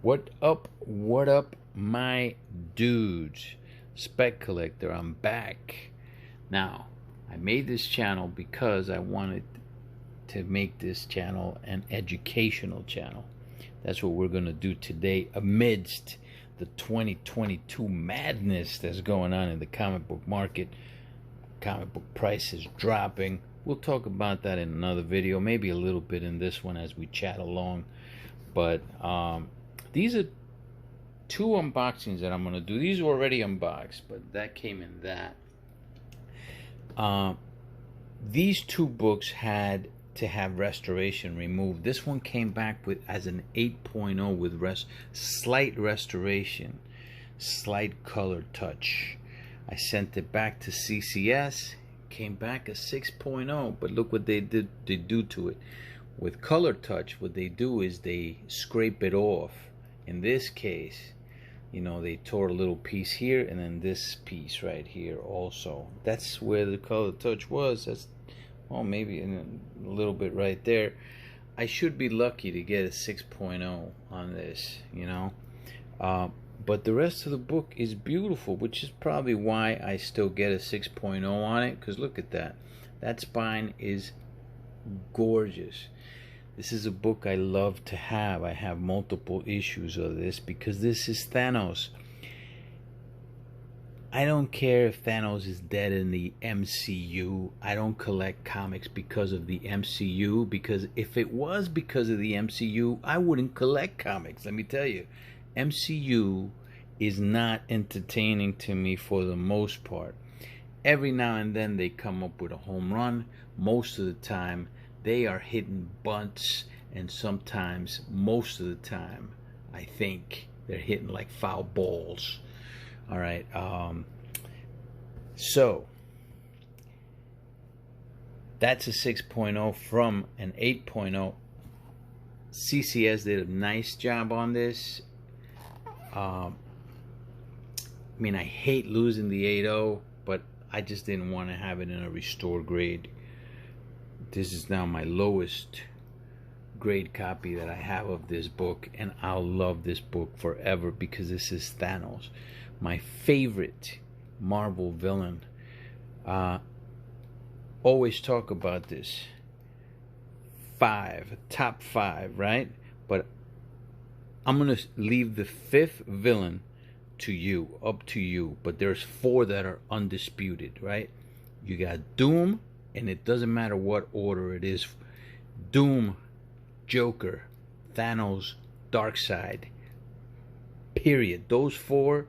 What up, my dudes? Spec Collector, I'm back. Now, I made this channel because I wanted to make this channel an educational channel. That's what we're going to do today amidst the 2022 madness that's going on in the comic book market. Comic book prices dropping. We'll talk about that in another video, maybe a little bit in this one as we chat along. But these are two unboxings that I'm going to do. These are already unboxed, but that came in that. These two books had to have restoration removed. This one came back with as an 8.0 with slight restoration, slight color touch. I sent it back to CCS, came back a 6.0, but look what they do to it. With color touch, what they do is they scrape it off. In this case, you know, they tore a little piece here and then this piece right here also. That's where the color touch was. That's, well, maybe in a little bit right there. I should be lucky to get a 6.0 on this, you know. But the rest of the book is beautiful, which is probably why I still get a 6.0 on it, because look at that. That spine is gorgeous. This is a book I love to have. I have multiple issues of this because this is Thanos. I don't care if Thanos is dead in the MCU. I don't collect comics because of the MCU, because if it was because of the MCU, I wouldn't collect comics. Let me tell you, MCU is not entertaining to me for the most part. Every now and then they come up with a home run. Most of the time they are hitting bunts, and sometimes, most of the time, I think they're hitting like foul balls. All right. So that's a 6.0 from an 8.0. CCS did a nice job on this. I mean, I hate losing the 8.0, but I just didn't want to have it in a restore grade. This is now my lowest grade copy that I have of this book, and I'll love this book forever because this is Thanos, my favorite Marvel villain. Always talk about this. Top five, right? But I'm gonna leave the fifth villain to you, up to you. But there's four that are undisputed, right? You got Doom, and it doesn't matter what order it is. Doom, Joker, Thanos, Darkseid. Period. Those four,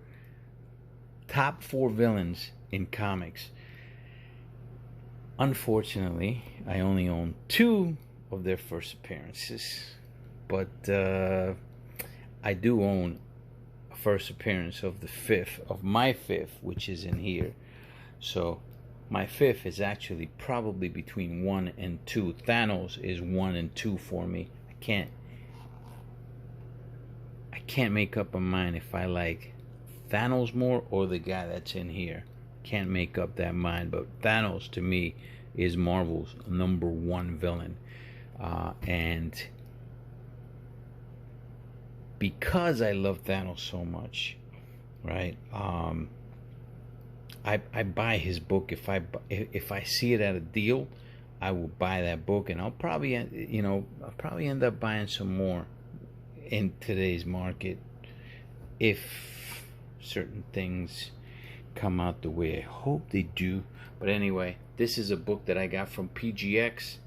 top four villains in comics. Unfortunately, I only own two of their first appearances, but I do own a first appearance of the fifth, of my fifth, which is in here. So my fifth is actually probably between 1 and 2. Thanos is 1 and 2 for me. I can't make up my mind if I like Thanos more or the guy that's in here. Can't make up that mind, but Thanos to me is Marvel's #1 villain. And because I love Thanos so much, right? I buy his book. If I see it at a deal, I will buy that book, and I'll probably end up buying some more in today's market if certain things come out the way I hope they do. But anyway, this is a book that I got from PGX.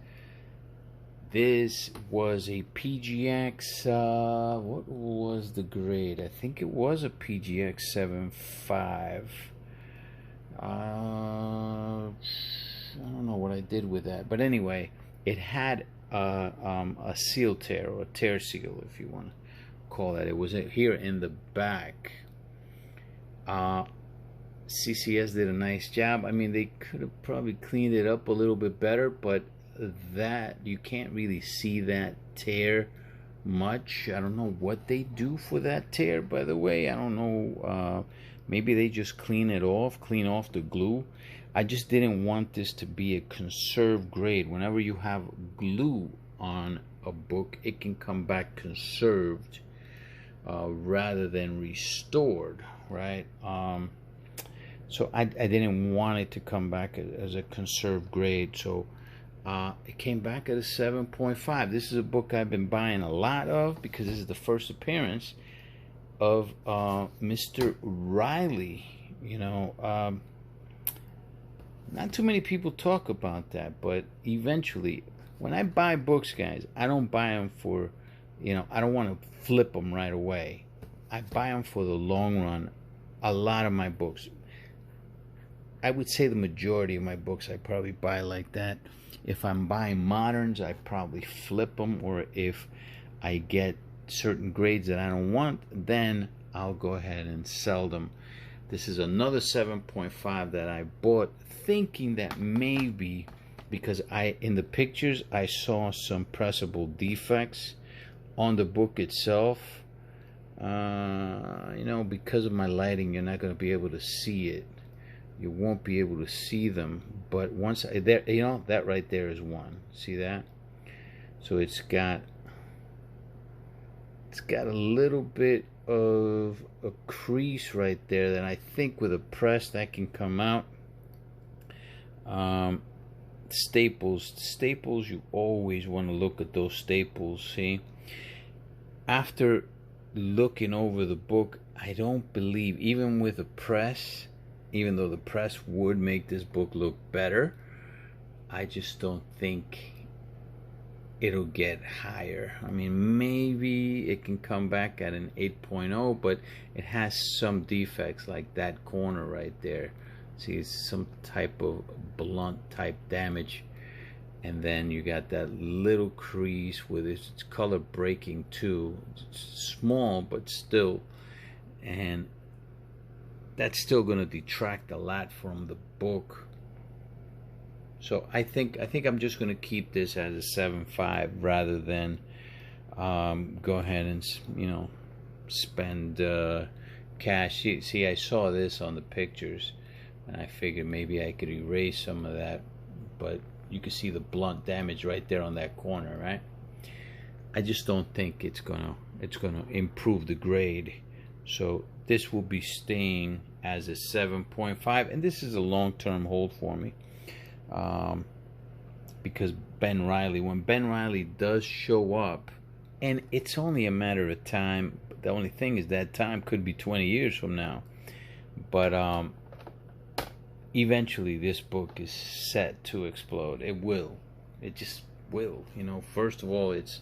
This was a PGX, what was the grade? I think it was a PGX 7.5. I don't know what I did with that, but anyway, it had a seal tear, or a tear seal, if you want to call that. It was here in the back. CCS did a nice job. I mean, they could have probably cleaned it up a little bit better, but that you can't really see that tear much. I don't know what they do for that tear, by the way. I don't know. Maybe they just clean off the glue. I just didn't want this to be a conserved grade. Whenever you have glue on a book, it can come back conserved. rather than restored, right? So I didn't want it to come back as a conserved grade, so it came back at a 7.5. This is a book I've been buying a lot of because this is the first appearance of Mr. Riley. Not too many people talk about that, but eventually, when I buy books, guys, I don't buy them for, I don't want to flip them right away. I buy them for the long run. A lot of my books, I would say the majority of my books, I probably buy like that. If I'm buying moderns, I probably flip them, or if I get certain grades that I don't want, then I'll go ahead and sell them. This is another 7.5 that I bought thinking that maybe, because in the pictures I saw some pressable defects on the book itself. Because of my lighting, you're not going to be able to see it. You won't be able to see them, but once that right there is one. See that? So it's got a little bit of a crease right there that I think with a press that can come out. Staples, you always want to look at those staples. See, after looking over the book, I don't believe, even with a press, even though the press would make this book look better, I just don't think it'll get higher. I mean, maybe it can come back at an 8.0, but it has some defects, like that corner right there. See, it's some type of blunt type damage, and then you got that little crease with its color breaking too. It's small, but still, and that's still going to detract a lot from the book. So I think I'm just going to keep this as a 7.5 rather than go ahead and spend cash. See, I saw this on the pictures, and I figured maybe I could erase some of that, but you can see the blunt damage right there on that corner, right? I just don't think it's gonna improve the grade. So this will be staying as a 7.5, and this is a long-term hold for me. Because when Ben Riley does show up, and it's only a matter of time. The only thing is that time could be 20 years from now, but eventually this book is set to explode. It will. It just will. First of all, it's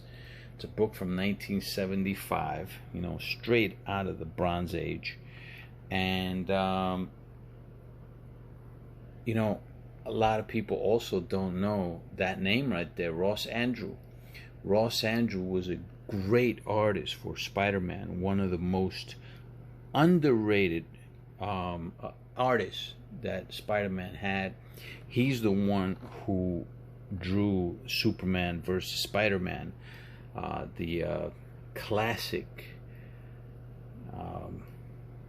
a book from 1975. Straight out of the Bronze Age, and a lot of people also don't know that name right there, Ross Andru. Ross Andru was a great artist for Spider-Man, one of the most underrated artists that Spider-Man had. He's the one who drew Superman versus Spider-Man, the classic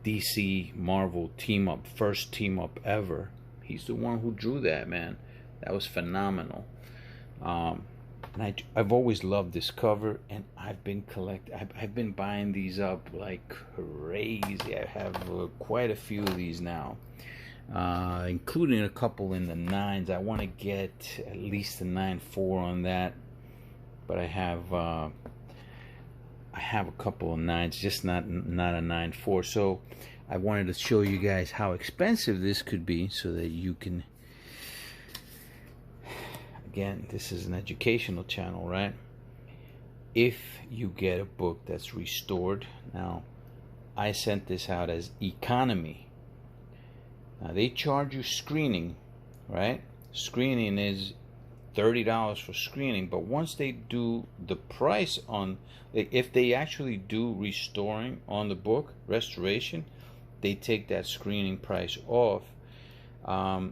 DC Marvel team-up, first team-up ever. He's the one who drew that, man. That was phenomenal. And I've always loved this cover, and I've been buying these up like crazy. I have quite a few of these now, including a couple in the 9s. I want to get at least a 9.4 on that, but I have a couple of 9s, just not a 9.4. So I wanted to show you guys how expensive this could be, so that you can, again, this is an educational channel, right? If you get a book that's restored, now I sent this out as economy. Now they charge you screening, right? Screening is $30 for screening, but once they do the price on, if they actually do restoring on the book, restoration, they take that screening price off. I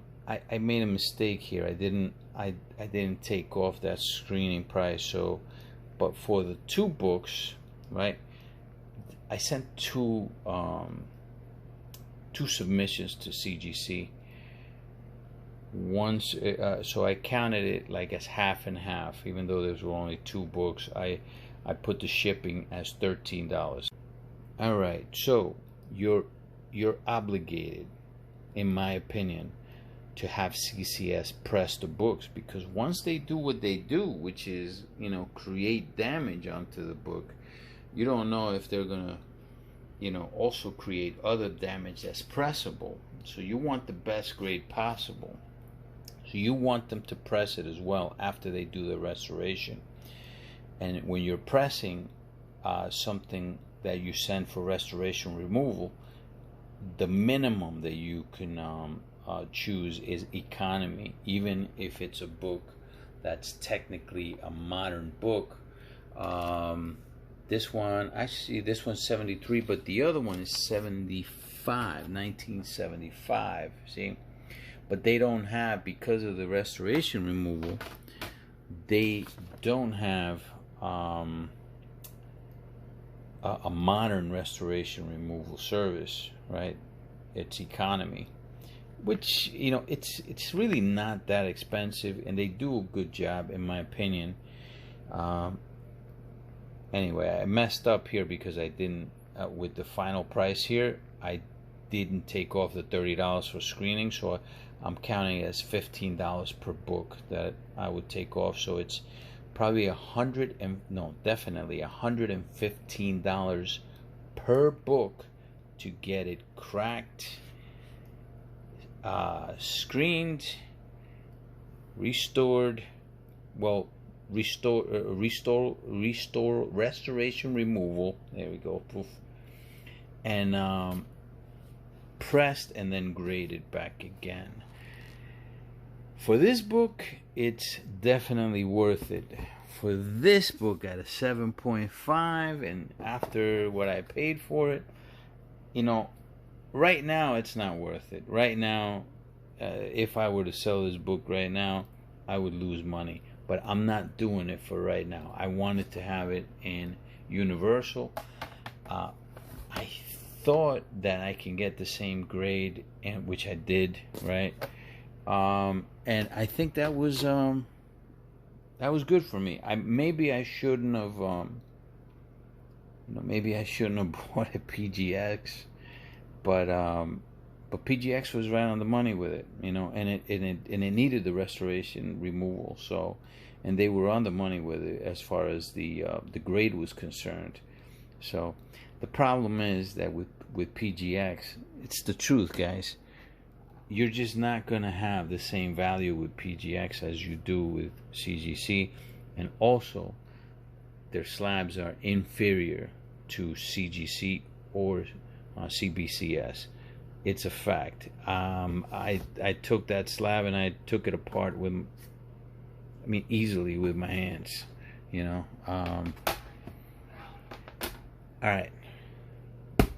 made a mistake here. I didn't take off that screening price. So, but for the 2 books, right? I sent two submissions to CGC. Once, so I counted it like as half and half, even though there were only 2 books. I put the shipping as $13. All right, so you're obligated, in my opinion, to have CCS press the books, because once they do what they do, which is, you know, create damage onto the book, you don't know if they're gonna, you know, also create other damage that's pressable. So you want the best grade possible. So you want them to press it as well after they do the restoration. And when you're pressing something that you send for restoration removal, the minimum that you can choose is economy, even if it's a book that's technically a modern book. This one, actually, this one's 73, but the other one is 75, 1975. See, but they don't have, because of the restoration removal, they don't have a modern restoration removal service, right? It's economy, which, you know, it's really not that expensive, and they do a good job, in my opinion. Anyway, I messed up here because I didn't, with the final price here, I didn't take off the $30 for screening, so I'm counting it as $15 per book that I would take off. So it's probably definitely $115 per book to get it cracked, screened, restored, well, restoration removal, there we go, poof, and pressed and then graded back again. For this book, it's definitely worth it. For this book at a 7.5, and after what I paid for it, you know, right now it's not worth it. Right now, if I were to sell this book right now, I would lose money. But I'm not doing it for right now. I wanted to have it in Universal. I thought that I can get the same grade, and which I did, right? And I think that was good for me. Maybe I shouldn't have, maybe I shouldn't have bought a PGX, but PGX was right on the money with it, you know, and it needed the restoration removal. So, and they were on the money with it as far as the grade was concerned. So, the problem is that with PGX, it's the truth, guys. You're just not going to have the same value with PGX as you do with CGC, and also their slabs are inferior to CGC or CBCS. It's a fact. I took that slab and I took it apart easily with my hands, you know. Alright,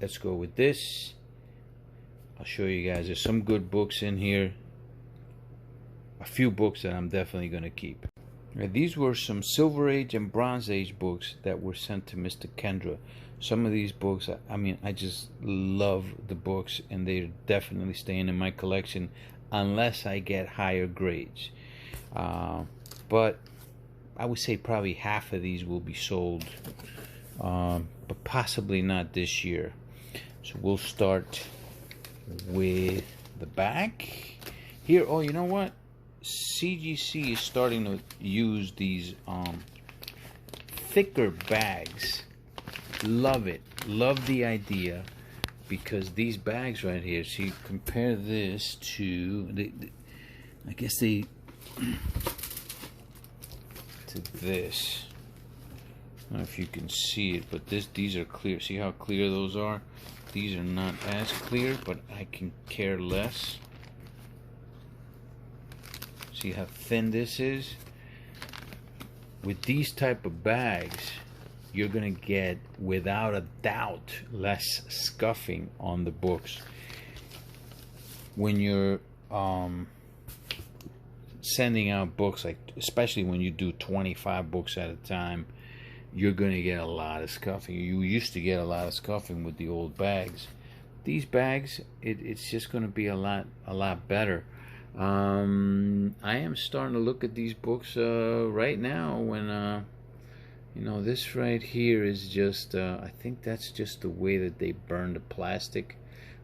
let's go with this. I'll show you guys. There's some good books in here. A few books that I'm definitely going to keep. Right, these were some Silver Age and Bronze Age books that were sent to Mr. Kendra. Some of these books, I just love the books, and they're definitely staying in my collection unless I get higher grades. But I would say probably half of these will be sold, but possibly not this year. So we'll start with the back here. Oh, you know what? CGC is starting to use these thicker bags. Love it. Love the idea, because these bags right here, see, compare this to I guess to this. I don't know if you can see it, but these are clear. See how clear those are? These are not as clear, but I can care less. See how thin this is? With these type of bags, you're gonna get, without a doubt, less scuffing on the books. When you're sending out books, like especially when you do 25 books at a time, you're going to get a lot of scuffing. You used to get a lot of scuffing with the old bags. These bags, it's just going to be a lot better. I am starting to look at these books right now when You know, this right here is just, I think that's just the way that they burn the plastic.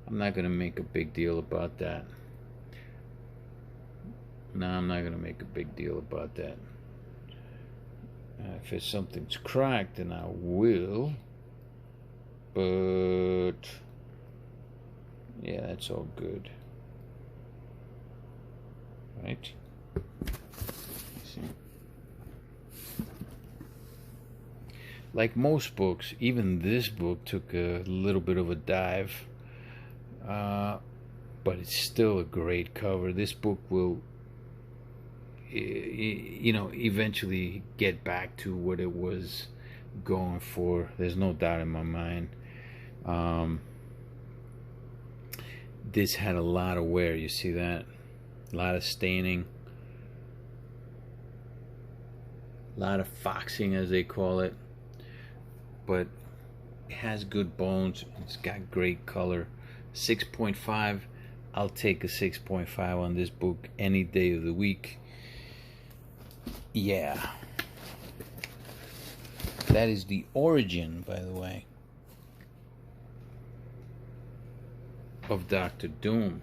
I'm not going to make a big deal about that. No, I'm not going to make a big deal about that. If it's something's cracked, then I will. But yeah, that's all good. Right? See? Like most books, even this book took a little bit of a dive. But it's still a great cover. This book will, you know, eventually get back to what it was going for. There's no doubt in my mind. This had a lot of wear. You see that? A lot of staining. A lot of foxing, as they call it. But it has good bones. It's got great color. 6.5. I'll take a 6.5 on this book any day of the week. Yeah. That is the origin, by the way, of Dr. Doom.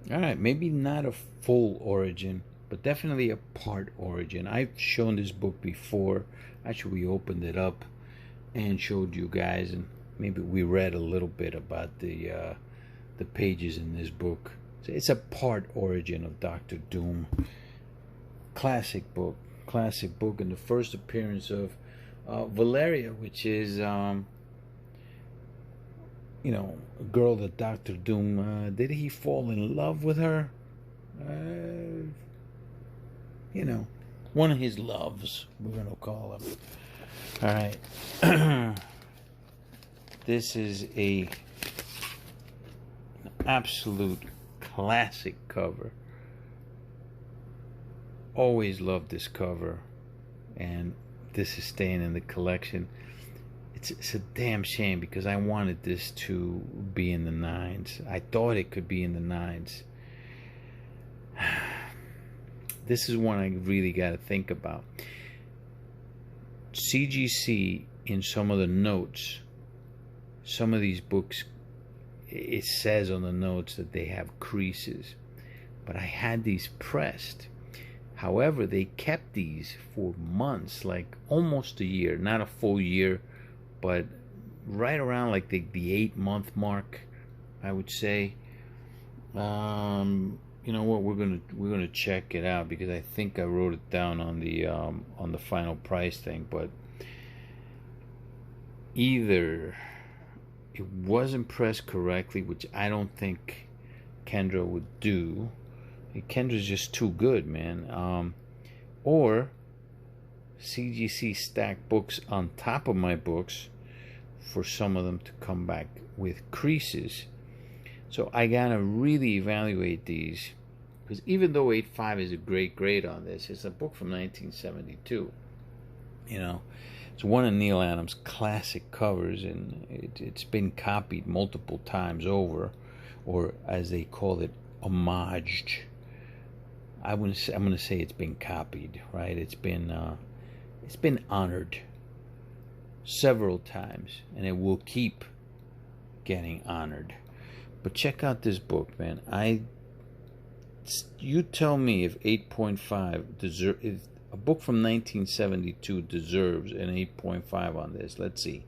Alright, maybe not a full origin, but definitely a part origin. I've shown this book before. Actually, we opened it up and showed you guys, and maybe we read a little bit about the pages in this book. So it's a part origin of Dr. Doom. Classic book, and the first appearance of Valeria, which is you know, a girl that Dr. Doom, did he fall in love with her? You know, one of his loves, we're going to call him. All right. This is an absolute classic cover. Always loved this cover, and this is staying in the collection. It's a damn shame because I wanted this to be in the 9s. I thought it could be in the 9s. This is one I really got to think about. CGC, in some of the notes, some of these books, it says on the notes that they have creases, but I had these pressed. However, they kept these for months, like almost a year, not a full year, but right around like the 8-month mark, I would say. You know what? We're gonna check it out because I think I wrote it down on the final price thing, but either it wasn't pressed correctly, which I don't think Kendra would do. Kendra's just too good, man. Or CGC stacked books on top of my books for some of them to come back with creases. So I gotta really evaluate these, because even though 8.5 is a great grade on this, it's a book from 1972. You know, it's one of Neil Adams' classic covers, and it's been copied multiple times over, or as they call it, homaged. I'm gonna say it's been copied, right? It's been honored several times, and it will keep getting honored. But check out this book, man. You tell me if 8.5 if a book from 1972 deserves an 8.5 on this. Let's see.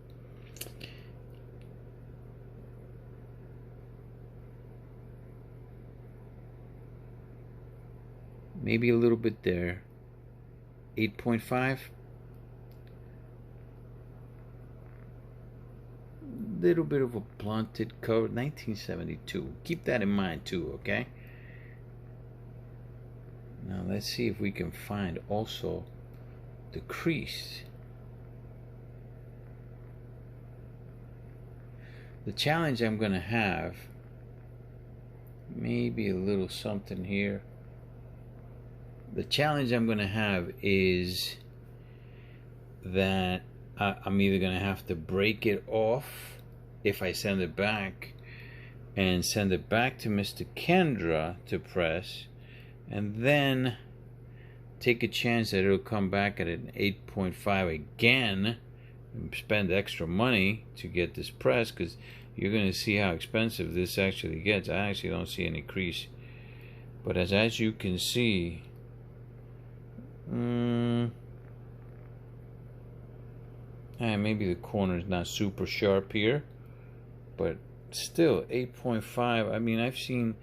Maybe a little bit there. 8.5. Little bit of a blunted cover. 1972. Keep that in mind too, okay? Now let's see if we can find also the crease. The challenge I'm gonna have, maybe a little something here. The challenge I'm gonna have is that I'm either gonna have to break it off if I send it back, and send it back to Mr. Kendra to press, and then take a chance that it'll come back at an 8.5 again, and spend extra money to get this press, because you're going to see how expensive this actually gets. I actually don't see any crease, but as you can see, maybe the corner is not super sharp here, but still 8.5. I mean, I've seen.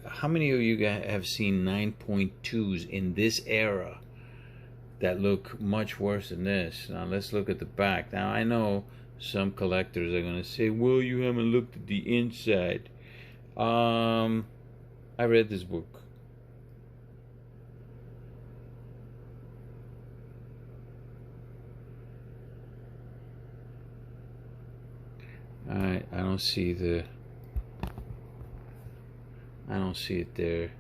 How many of you guys have seen 9.2s in this era that look much worse than this? Now let's look at the back. Now I know some collectors are gonna say, "Well, you haven't looked at the inside." I read this book. I don't see it there.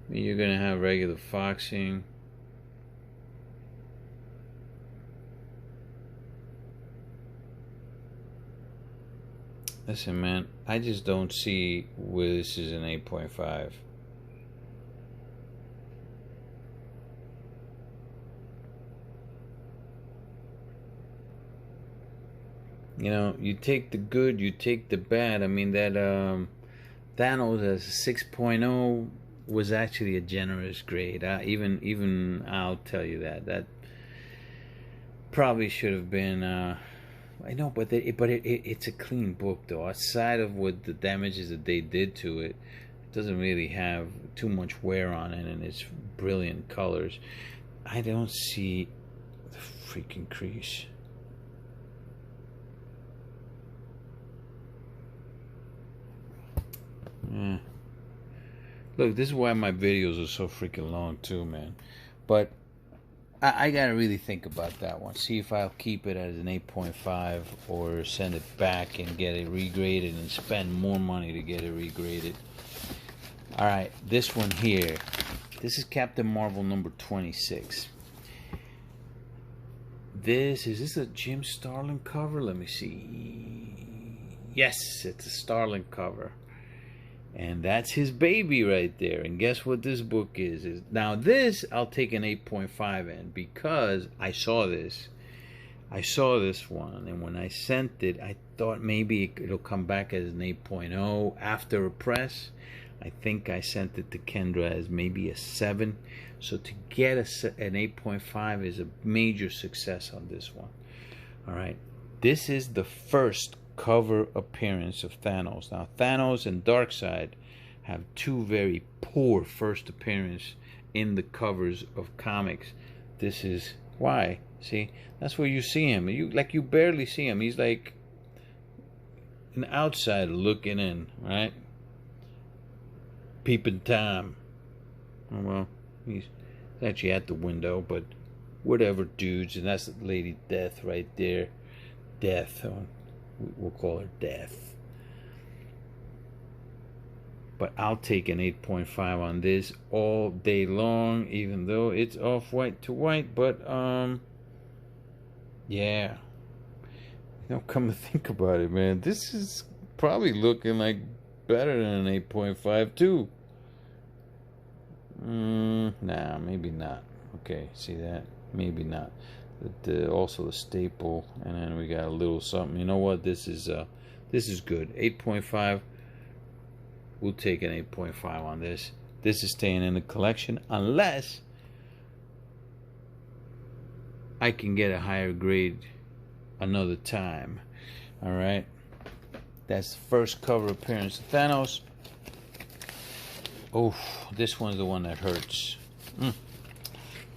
I mean, you're gonna have regular foxing. Listen, man, I just don't see where this is an 8.5. You know, you take the good, you take the bad. I mean, that Thanos as a 6.0 was actually a generous grade. Even I'll tell you that probably should have been. I know, but it's a clean book though. Outside of what the damages that they did to it, it doesn't really have too much wear on it, and it's brilliant colors. I don't see the freaking crease. Yeah. Look, this is why my videos are so freaking long too, man. But I gotta really think about that one. See if I'll keep it as an 8.5 or send it back and get it regraded and spend more money to get it regraded. Alright, this one here. This is Captain Marvel number 26. Is this a Jim Starlin cover? Let me see. Yes, it's a Starlin cover. And that's his baby right there. And guess what this book is? Now this, I'll take an 8.5 in, because I saw this. I saw this one, and when I sent it, I thought maybe it'll come back as an 8.0 after a press. I think I sent it to Kendra as maybe a 7. So to get an 8.5 is a major success on this one. All right. This is the first cover appearance of Thanos. Now Thanos and Darkseid have two very poor first appearances in the covers of comics. This is why. See, that's where you see him. You barely see him. He's like an outsider looking in, right? Peeping Tom. Oh, well, he's actually at the window, but whatever, dudes. And that's Lady Death right there. Death. We'll call her Death. But I'll take an 8.5 on this all day long, even though it's off-white to white. But yeah, you know, come to think about it, man, this is probably looking like better than an 8.5 too. Nah, maybe not. Okay, see that? Maybe not. Also the staple, and then we got a little something. You know what? This is good. 8.5. We'll take an 8.5 on this. This is staying in the collection unless I can get a higher grade another time. All right. That's the first cover appearance of Thanos. Oh, this one's the one that hurts.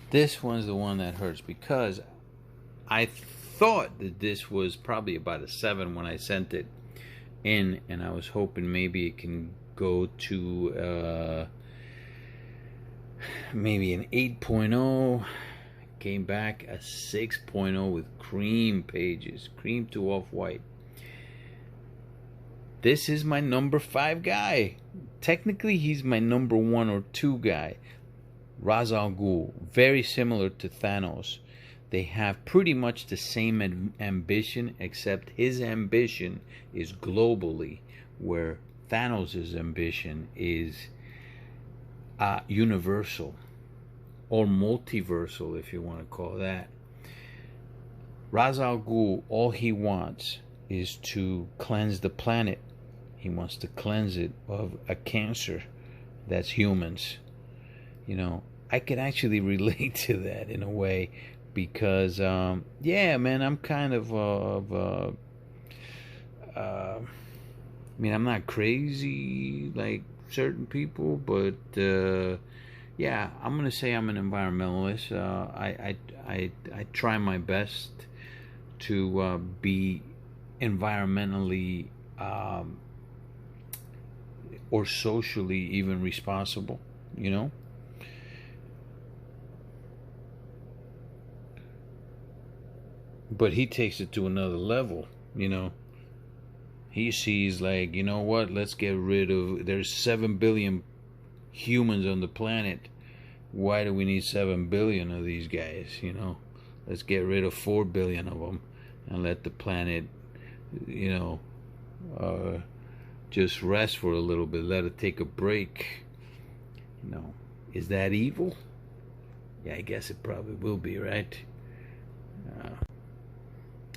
This one's the one that hurts, because I thought that this was probably about a 7 when I sent it in, and I was hoping maybe it can go to maybe an 8.0. Came back a 6.0 with cream pages, cream to off-white. This is my number 5 guy. Technically, he's my number 1 or 2 guy. Ra's al Ghul, very similar to Thanos. They have pretty much the same ambition, except his ambition is globally, where Thanos' ambition is universal, or multiversal, if you want to call that. Ra's al Ghul, all he wants is to cleanse the planet. He wants to cleanse it of a cancer that's humans. You know, I can actually relate to that in a way, because yeah, man, I'm kind of I mean, I'm not crazy like certain people, but yeah, I'm gonna say I'm an environmentalist. I try my best to be environmentally or socially even responsible, you know. But he takes it to another level, you know. He sees, like, you know what, let's get rid of, there's 7 billion humans on the planet. Why do we need 7 billion of these guys, you know? Let's get rid of 4 billion of them and let the planet, you know, just rest for a little bit. Let it take a break. You know, is that evil? Yeah, I guess it probably will be, right?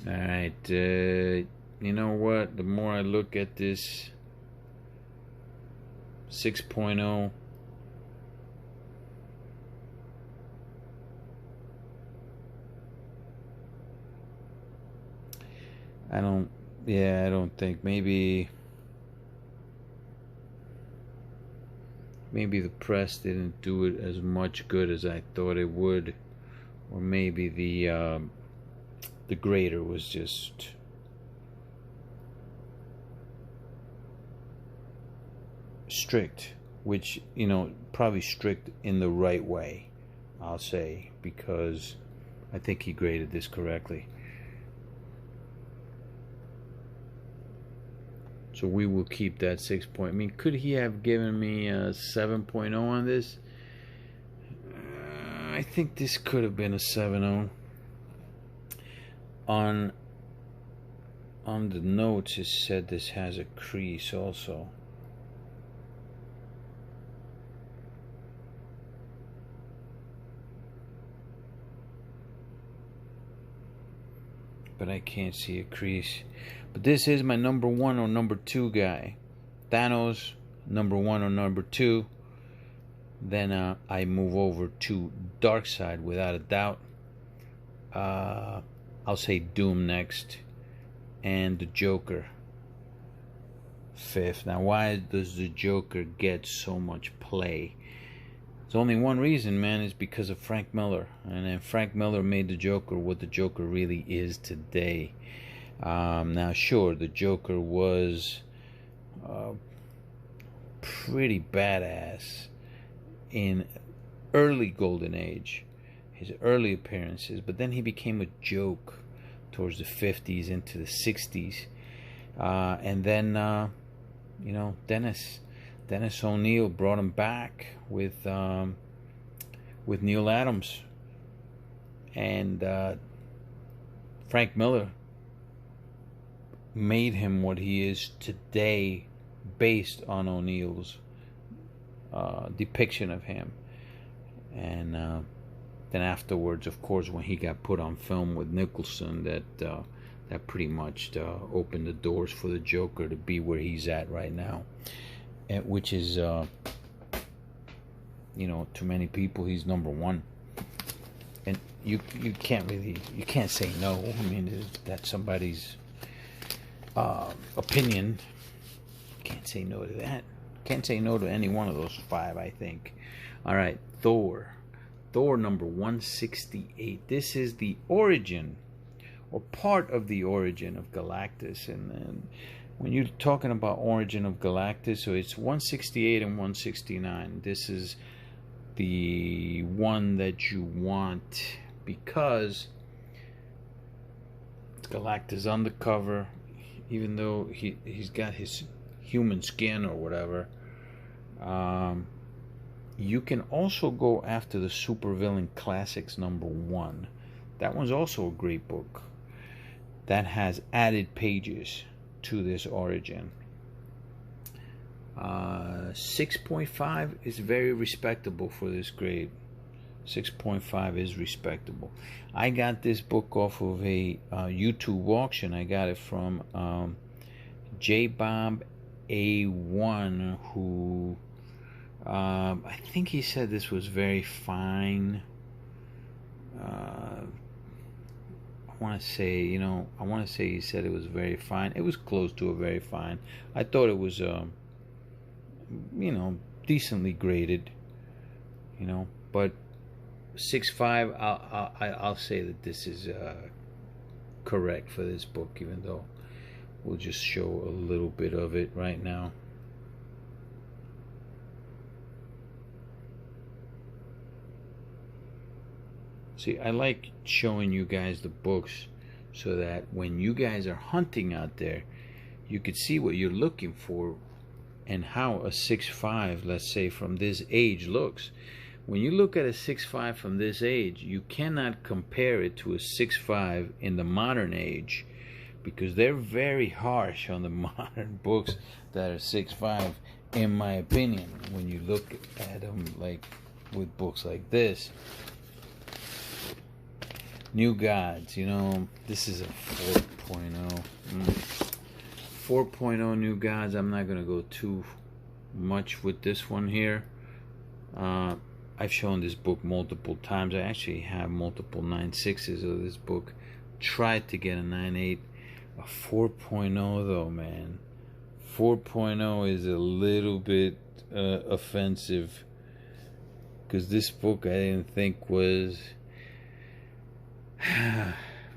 All right. You know what? The more I look at this 6.0, I don't think, maybe the press didn't do it as much good as I thought it would, or maybe the grader was just strict, which, you know, probably strict in the right way, I'll say, because I think he graded this correctly. So we will keep that 6 point. I mean, could he have given me a 7.0 on this? I think this could have been a 7.0. On the notes, it said this has a crease also. But I can't see a crease. But this is my number 1 or number 2 guy. Thanos, number 1 or number 2. Then I move over to Darkseid without a doubt. I'll say Doom next. And the Joker 5th. Now, why does the Joker get so much play? There's only one reason, man. It's because of Frank Miller. And then Frank Miller made the Joker what the Joker really is today. Now, sure, the Joker was pretty badass in early Golden Age, his early appearances, but then he became a joke towards the 50s into the 60s. And then, you know, Dennis O'Neil brought him back with Neil Adams. And Frank Miller made him what he is today based on O'Neill's depiction of him. And then afterwards, of course, when he got put on film with Nicholson, that pretty much opened the doors for the Joker to be where he's at right now, and which is, you know, to many people, he's number 1. And you can't say no. I mean, that's somebody's opinion. Can't say no to that. Can't say no to any one of those 5, I think. All right, Thor number 168. This is the origin, or part of the origin, of Galactus. And when you're talking about origin of Galactus, so it's 168 and 169. This is the one that you want, because Galactus on the cover, even though he's got his human skin or whatever. You can also go after the Supervillain Classics number 1. That one's also a great book. That has added pages to this origin. 6.5 is very respectable for this grade. 6.5 is respectable. I got this book off of a YouTube auction. I got it from J-Bob A1, who I think he said this was very fine. I want to say, he said it was very fine. It was close to a very fine. I thought it was, decently graded, but 6.5. I'll say that this is correct for this book, even though we'll just show a little bit of it right now. See, I like showing you guys the books so that when you guys are hunting out there, you could see what you're looking for and how a 6.5, let's say from this age, looks. When you look at a 6.5 from this age, you cannot compare it to a 6.5 in the modern age, because they're very harsh on the modern books that are 6.5, in my opinion, when you look at them like with books like this. New Gods, this is a 4.0. 4.0 New Gods. I'm not going to go too much with this one here. I've shown this book multiple times. I actually have multiple 9.6s of this book. Tried to get a 9.8. A 4.0 though, man. 4.0 is a little bit offensive, because this book I didn't think was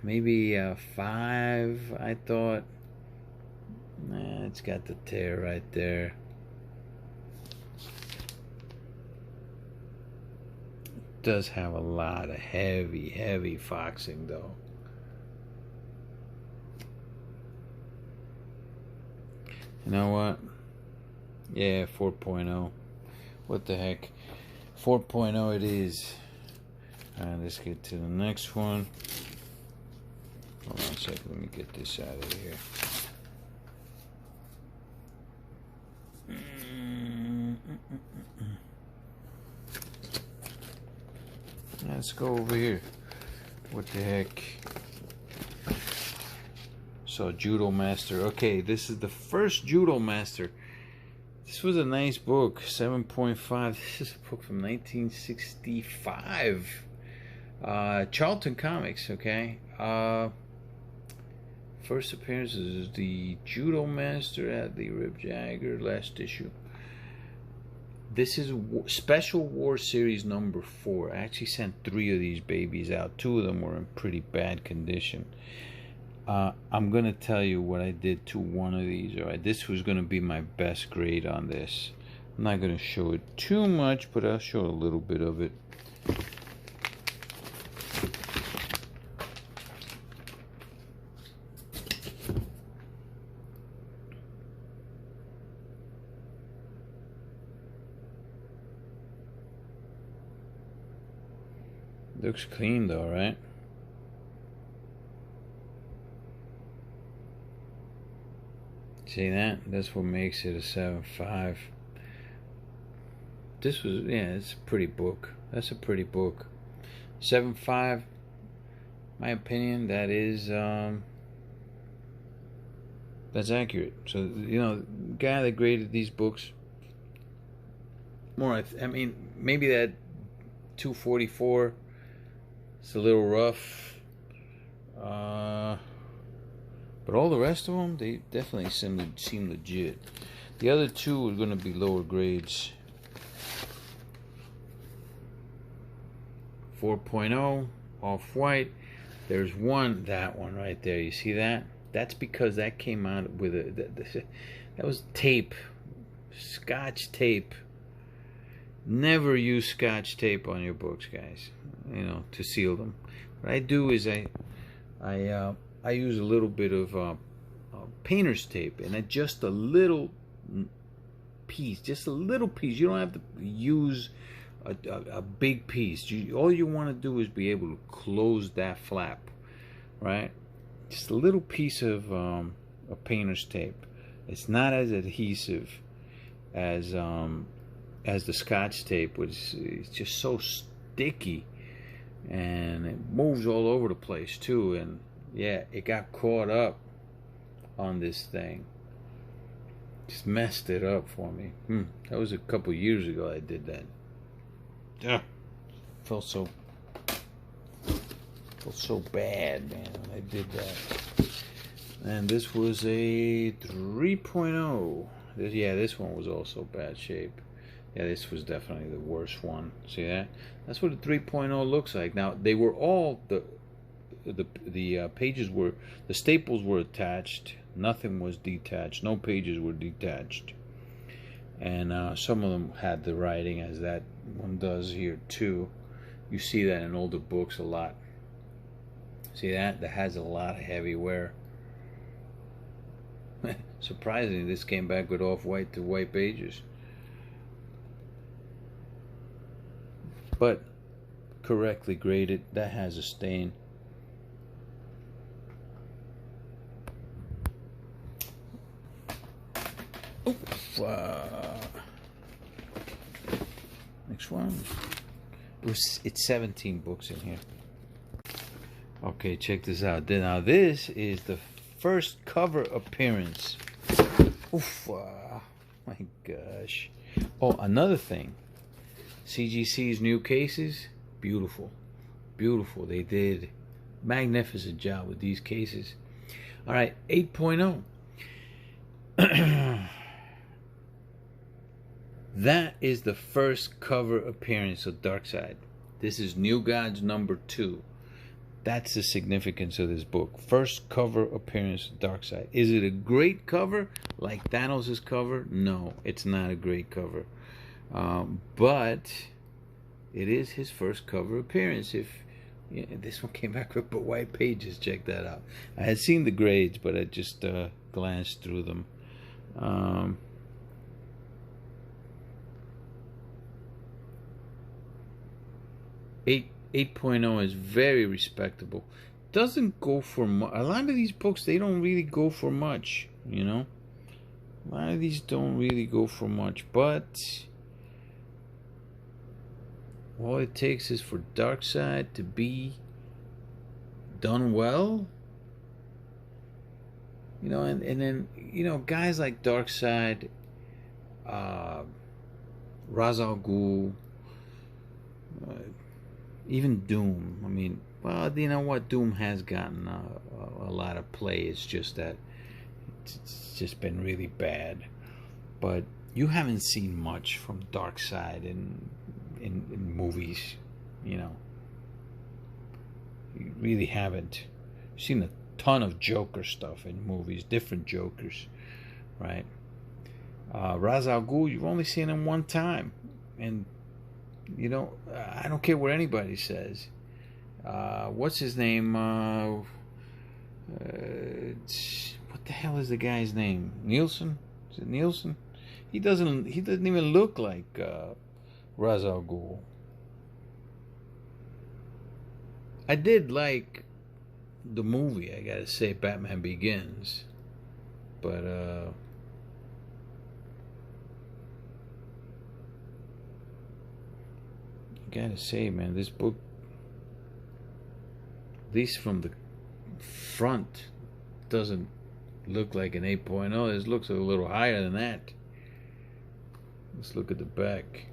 maybe a 5, I thought. Nah, it's got the tear right there. It does have a lot of heavy foxing though. You know what? Yeah, 4.0. What the heck? 4.0 it is. Alright, let's get to the next one. Hold on a second, let me get this out of here. Let's go over here. What the heck? So, Judo Master. Okay, this is the first Judo Master. This was a nice book. 7.5. This is a book from 1965. Charlton Comics, okay? First appearance is the Judo Master at the Rip Jagger, last issue. This is Special War Series number 4. I actually sent 3 of these babies out. 2 of them were in pretty bad condition. I'm going to tell you what I did to one of these. Alright, this was going to be my best grade on this. I'm not going to show it too much, but I'll show a little bit of it. Looks clean though, right? See that? That's what makes it a 7.5. This was, yeah, it's a pretty book. That's a pretty book. 7.5, my opinion, that is, that's accurate. So, the guy that graded these books, I mean, maybe that 244, it's a little rough. But all the rest of them, they definitely seem legit. The other 2 are going to be lower grades. 4.0, off-white. There's one, that one right there. You see that? That's because that came out with that was tape. Scotch tape. Never use Scotch tape on your books, guys. To seal them. What I do is I use a little bit of painter's tape, and just a little piece. You don't have to use a big piece. All you want to do is be able to close that flap, right? Just a little piece of painter's tape. It's not as adhesive as the Scotch tape, which is just so sticky, and it moves all over the place too. And yeah, it got caught up on this thing. Just messed it up for me. That was a couple years ago I did that. Yeah, felt so bad, man, when I did that. And this was a 3.0. This one was also bad shape. Yeah, this was definitely the worst one. See that? That's what a 3.0 looks like. Now, they were all the pages were, the staples were attached. Nothing was detached. No pages were detached. And some of them had the writing, as that one does here too. You see that in older books a lot. See that? That has a lot of heavy wear. Surprisingly, this came back with off-white to white pages. But correctly graded. That has a stain. Oops. Next one. It's 17 books in here. Okay, check this out. Now this is the first cover appearance. Oof, my gosh. Oh, another thing. CGC's new cases, beautiful. Beautiful. They did magnificent job with these cases. All right, 8.0. That is the first cover appearance of Darkseid. This is New Gods number 2. That's the significance of this book. First cover appearance of Darkseid. Is it a great cover like Thanos' cover? No, it's not a great cover. But it is his first cover appearance. This one came back with white pages. Check that out. I had seen the grades, but I just glanced through them. 8.0 is very respectable. Doesn't go for much. A lot of these books, they don't really go for much, you know. A lot of these don't really go for much, but all it takes is for Darkseid to be done well, you know, and then, you know, guys like Darkseid, Ra's al Ghul, even Doom. I mean, well, you know what? Doom has gotten a lot of play. It's just that it's just been really bad. But you haven't seen much from Darkseid in movies, you know. You really haven't. You've seen a ton of Joker stuff in movies, different Jokers, right? Ra's al Ghul, you've only seen him one time, and you know, I don't care what anybody says. What's his name? What the hell is the guy's name? Nielsen? Is it Nielsen? He doesn't even look like Ra's al Ghul. I did like the movie, I gotta say, Batman Begins, but gotta say, man, this book, at least from the front, doesn't look like an 8.0. This looks a little higher than that. Let's look at the back.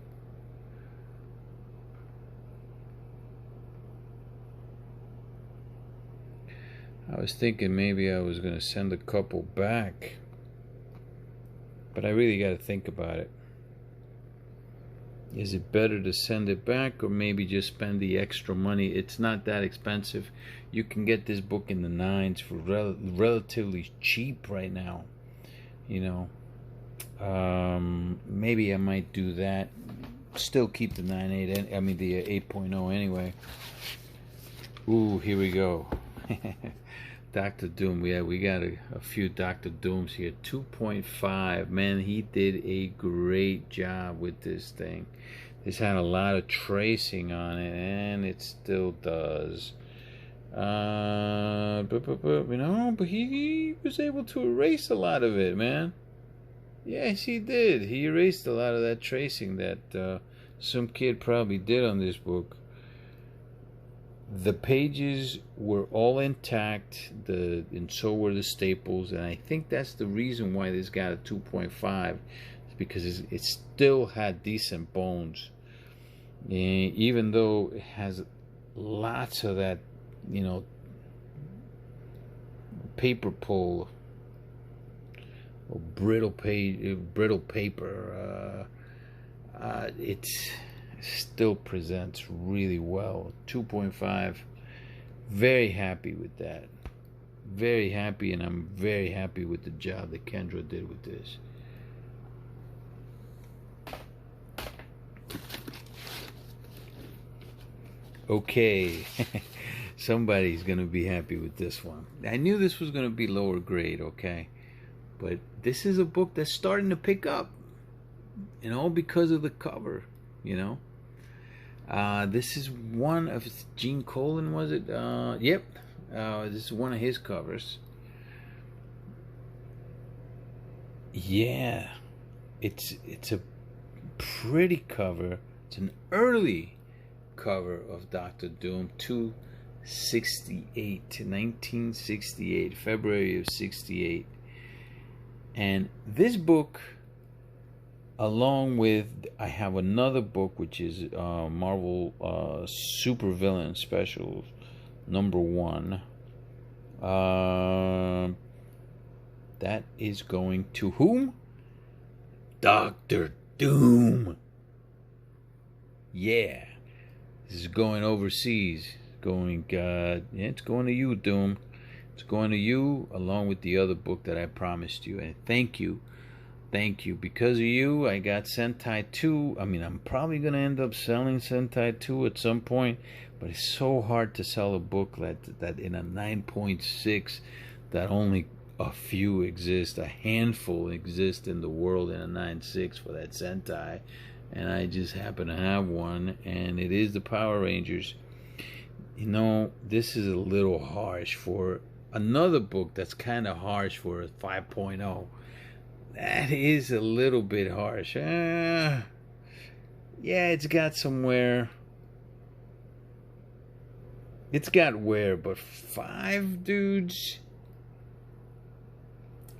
I was thinking maybe I was going to send a couple back, but I really got to think about it. Is it better to send it back, or maybe just spend the extra money? It's not that expensive. You can get this book in the 9s for relatively cheap right now. You know, maybe I might do that. Still keep the 9.8. I mean the 8.0 anyway. Ooh, here we go. Dr. Doom. Yeah, we got a few Dr. Dooms here. 2.5. Man, he did a great job with this thing. This had a lot of tracing on it, and it still does. But he was able to erase a lot of it, man. Yes, he did. He erased a lot of that tracing that some kid probably did on this book. The pages were all intact, and so were the staples, and I think that's the reason why this got a 2.5, because it still had decent bones, even though it has lots of that, you know, paper pull or brittle paper. It still presents really well. 2.5. Very happy with that. Very happy, and I'm very happy with the job that Kendra did with this. Okay. Somebody's gonna be happy with this one. I knew this was gonna be lower grade, okay? But this is a book that's starting to pick up, and all because of the cover, you know. This is one of Gene Colan, was it? Yep. This is one of his covers. Yeah, it's a pretty cover. It's an early cover of Doctor Doom, 1968, February of 68. And this book, along with, I have another book which is Marvel Supervillain Specials #1. That is going to whom? Doctor Doom. Yeah, this is going overseas. It's going to you, Doom. It's going to you, along with the other book that I promised you. And thank you. Because of you, I got Sentai 2. I mean, I'm probably going to end up selling Sentai 2 at some point, but it's so hard to sell a book that in a 9.6 that only a few exist, a handful exist in the world in a 9.6 for that Sentai. And I just happen to have one, and it is the Power Rangers. You know, this is a little harsh for another book that's kind of harsh for a 5.0. That is a little bit harsh. Yeah, it's got some wear. It's got wear, but 5, dudes?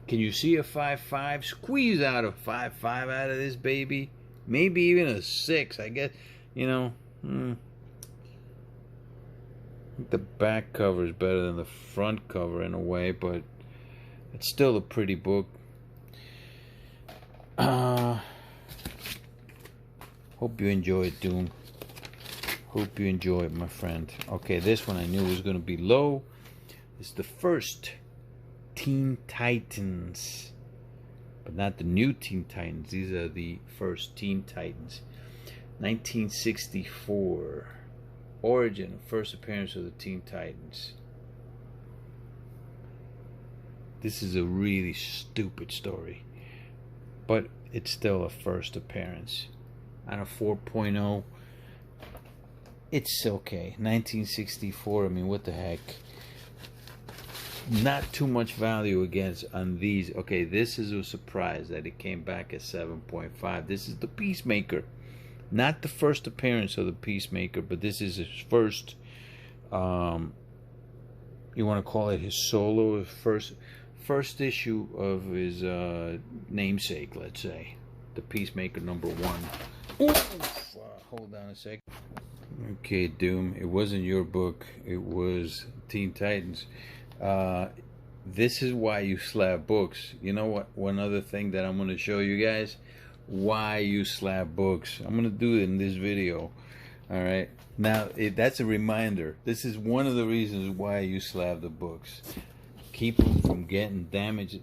Can you see a 5.5? Squeeze out a 5.5 out of this baby. Maybe even a 6, I guess. You know, I think the back cover is better than the front cover in a way, but it's still a pretty book. Hope you enjoy it, Doom. Hope you enjoy it, my friend. Okay, this one I knew was going to be low. It's the first Teen Titans, but not the new Teen Titans. These are the first Teen Titans. 1964. Origin, first appearance of the Teen Titans. This is a really stupid story, but it's still a first appearance. On a 4.0, it's okay. 1964, I mean, what the heck. Not too much value against on these. Okay, this is a surprise that it came back at 7.5. This is the Peacemaker. Not the first appearance of the Peacemaker, but this is his first, you want to call it his solo, first issue of his namesake, let's say. The Peacemaker #1. Oof, hold on a sec. Okay, Doom, it wasn't your book. It was Teen Titans. This is why you slab books. You know what? One other thing that I'm going to show you guys. Why you slab books. I'm going to do it in this video. Alright. Now, that's a reminder. This is one of the reasons why you slab the books. Keep them from getting damaged.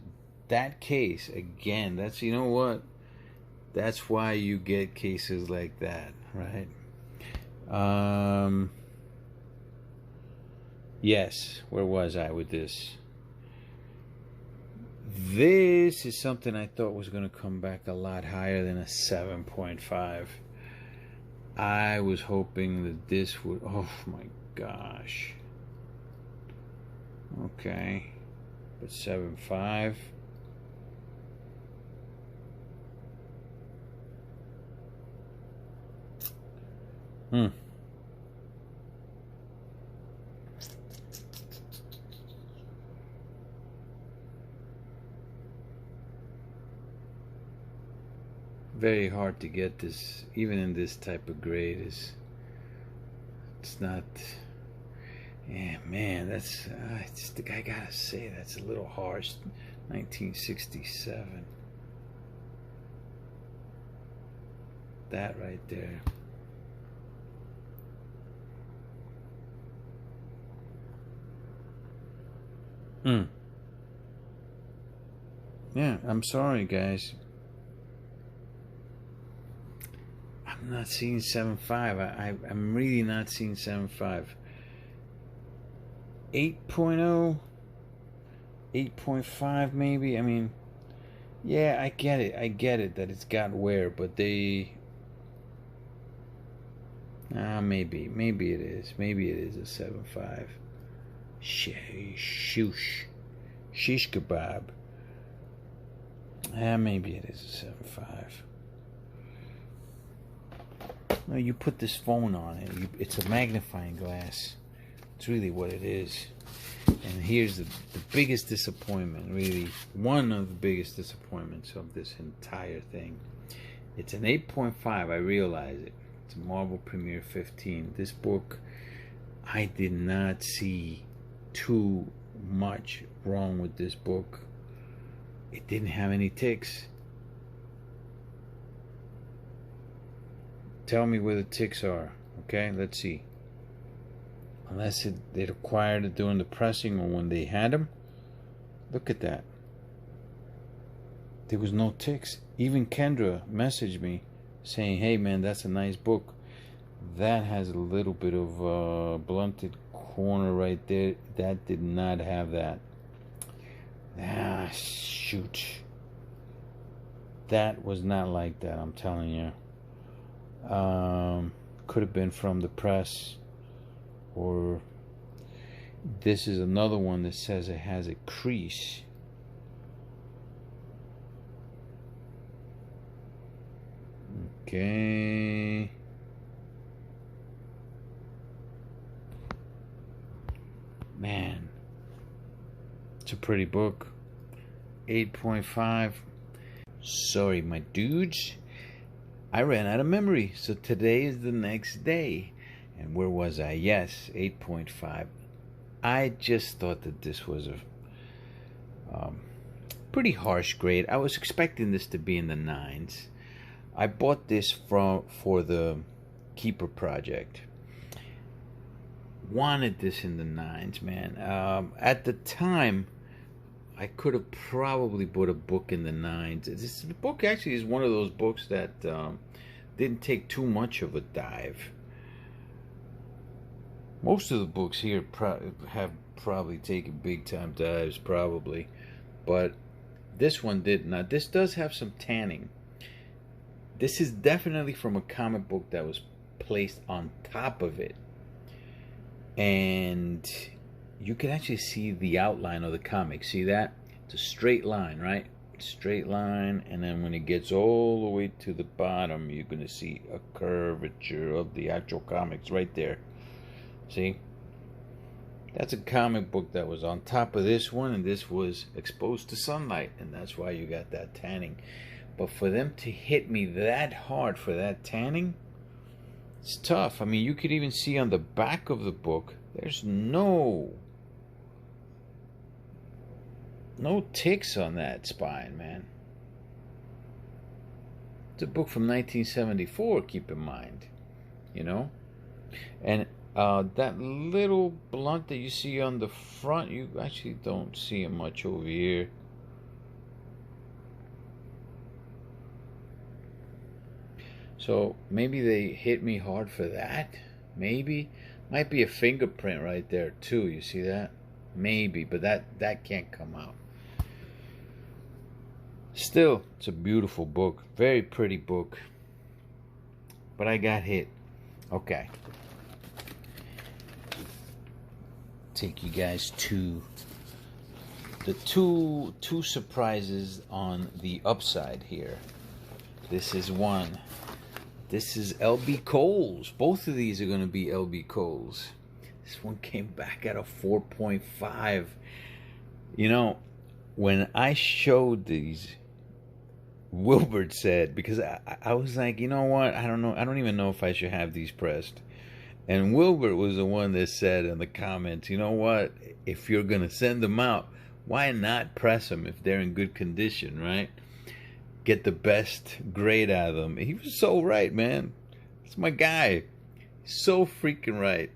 That case, again, that's, you know what? That's why you get cases like that, right? Yes, where was I with this? This is something I thought was going to come back a lot higher than a 7.5. I was hoping that this would, oh my gosh. Okay. But 7.5. Very hard to get this, even in this type of grade. It's not. Yeah, man, that's just, I gotta say, that's a little harsh. 1967. That right there. Yeah, I'm sorry, guys. I'm not seeing 7.5. I'm really not seeing 7.5. 8.0, 8.5 maybe. I mean, yeah, I get it that it's got wear, but they, maybe it is a 7.5. Shish kebab. Maybe it is a 7.5. No, you put this phone on it. It's a magnifying glass. It's really what it is. And here's the biggest disappointment, really. One of the biggest disappointments of this entire thing. It's an 8.5. I realize it. It's a Marvel Premiere 15. This book, I did not see too much wrong with this book. It didn't have any ticks. Tell me where the ticks are. Okay, let's see. Unless they required it during the pressing or when they had them. Look at that. There was no ticks. Even Kendra messaged me saying, hey man, that's a nice book. That has a little bit of blunted corner right there. That did not have that. Shoot. That was not like that, I'm telling you. Could have been from the press. Or this is another one that says it has a crease. Okay. Man, it's a pretty book. 8.5. Sorry, my dudes. I ran out of memory, so today is the next day. And where was I? Yes, 8.5. I just thought that this was a pretty harsh grade. I was expecting this to be in the 9s. I bought this for the Keeper project. Wanted this in the 9s, man. At the time, I could have probably bought a book in the 9s. This book actually is one of those books that didn't take too much of a dive. Most of the books here have probably taken big time dives, probably, but this one did not. This does have some tanning. This is definitely from a comic book that was placed on top of it, and you can actually see the outline of the comic. See that? It's a straight line, right? Straight line, and then when it gets all the way to the bottom, you're going to see a curvature of the actual comics right there. See? That's a comic book that was on top of this one, and this was exposed to sunlight, and that's why you got that tanning. But for them to hit me that hard for that tanning, it's tough. I mean, you could even see on the back of the book, there's no ticks on that spine, man. It's a book from 1974, keep in mind, you know? And that little blunt that you see on the front, you actually don't see it much over here. So maybe they hit me hard for that. Maybe. Might be a fingerprint right there too. You see that? Maybe, but that can't come out. Still, it's a beautiful book. Very pretty book. But I got hit. Okay. Take you guys to the two surprises on the upside here. This is one. This is LB Coles. Both of these are going to be LB Coles. This one came back at a 4.5. You know, when I showed these, Wilbert said, because I was like, you know what? I don't know. I don't even know if I should have these pressed. And Wilbert was the one that said in the comments, you know what? If you're going to send them out, why not press them if they're in good condition, right? Get the best grade out of them. He was so right, man. It's my guy. So freaking right.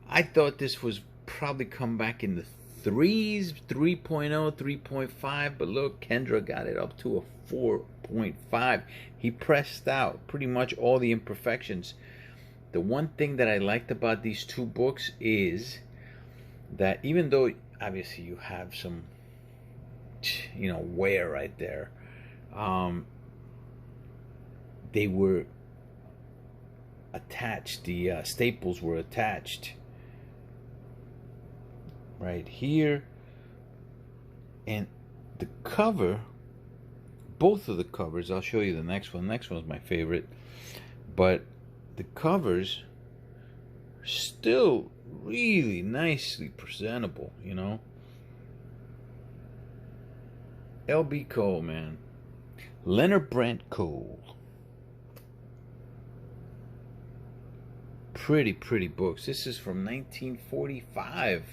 I thought this was probably come back in the 3s, 3.0, 3.5, but look, Kendra got it up to a 4.5. He pressed out pretty much all the imperfections. The one thing that I liked about these two books is that even though obviously you have some, you know, wear right there, they were attached. The staples were attached right here, and the cover, both of the covers, I'll show you the next one. The next one's my favorite, but the covers are still really nicely presentable, you know. LB Cole, man. Leonard Brent Cole. Pretty books. This is from 1945.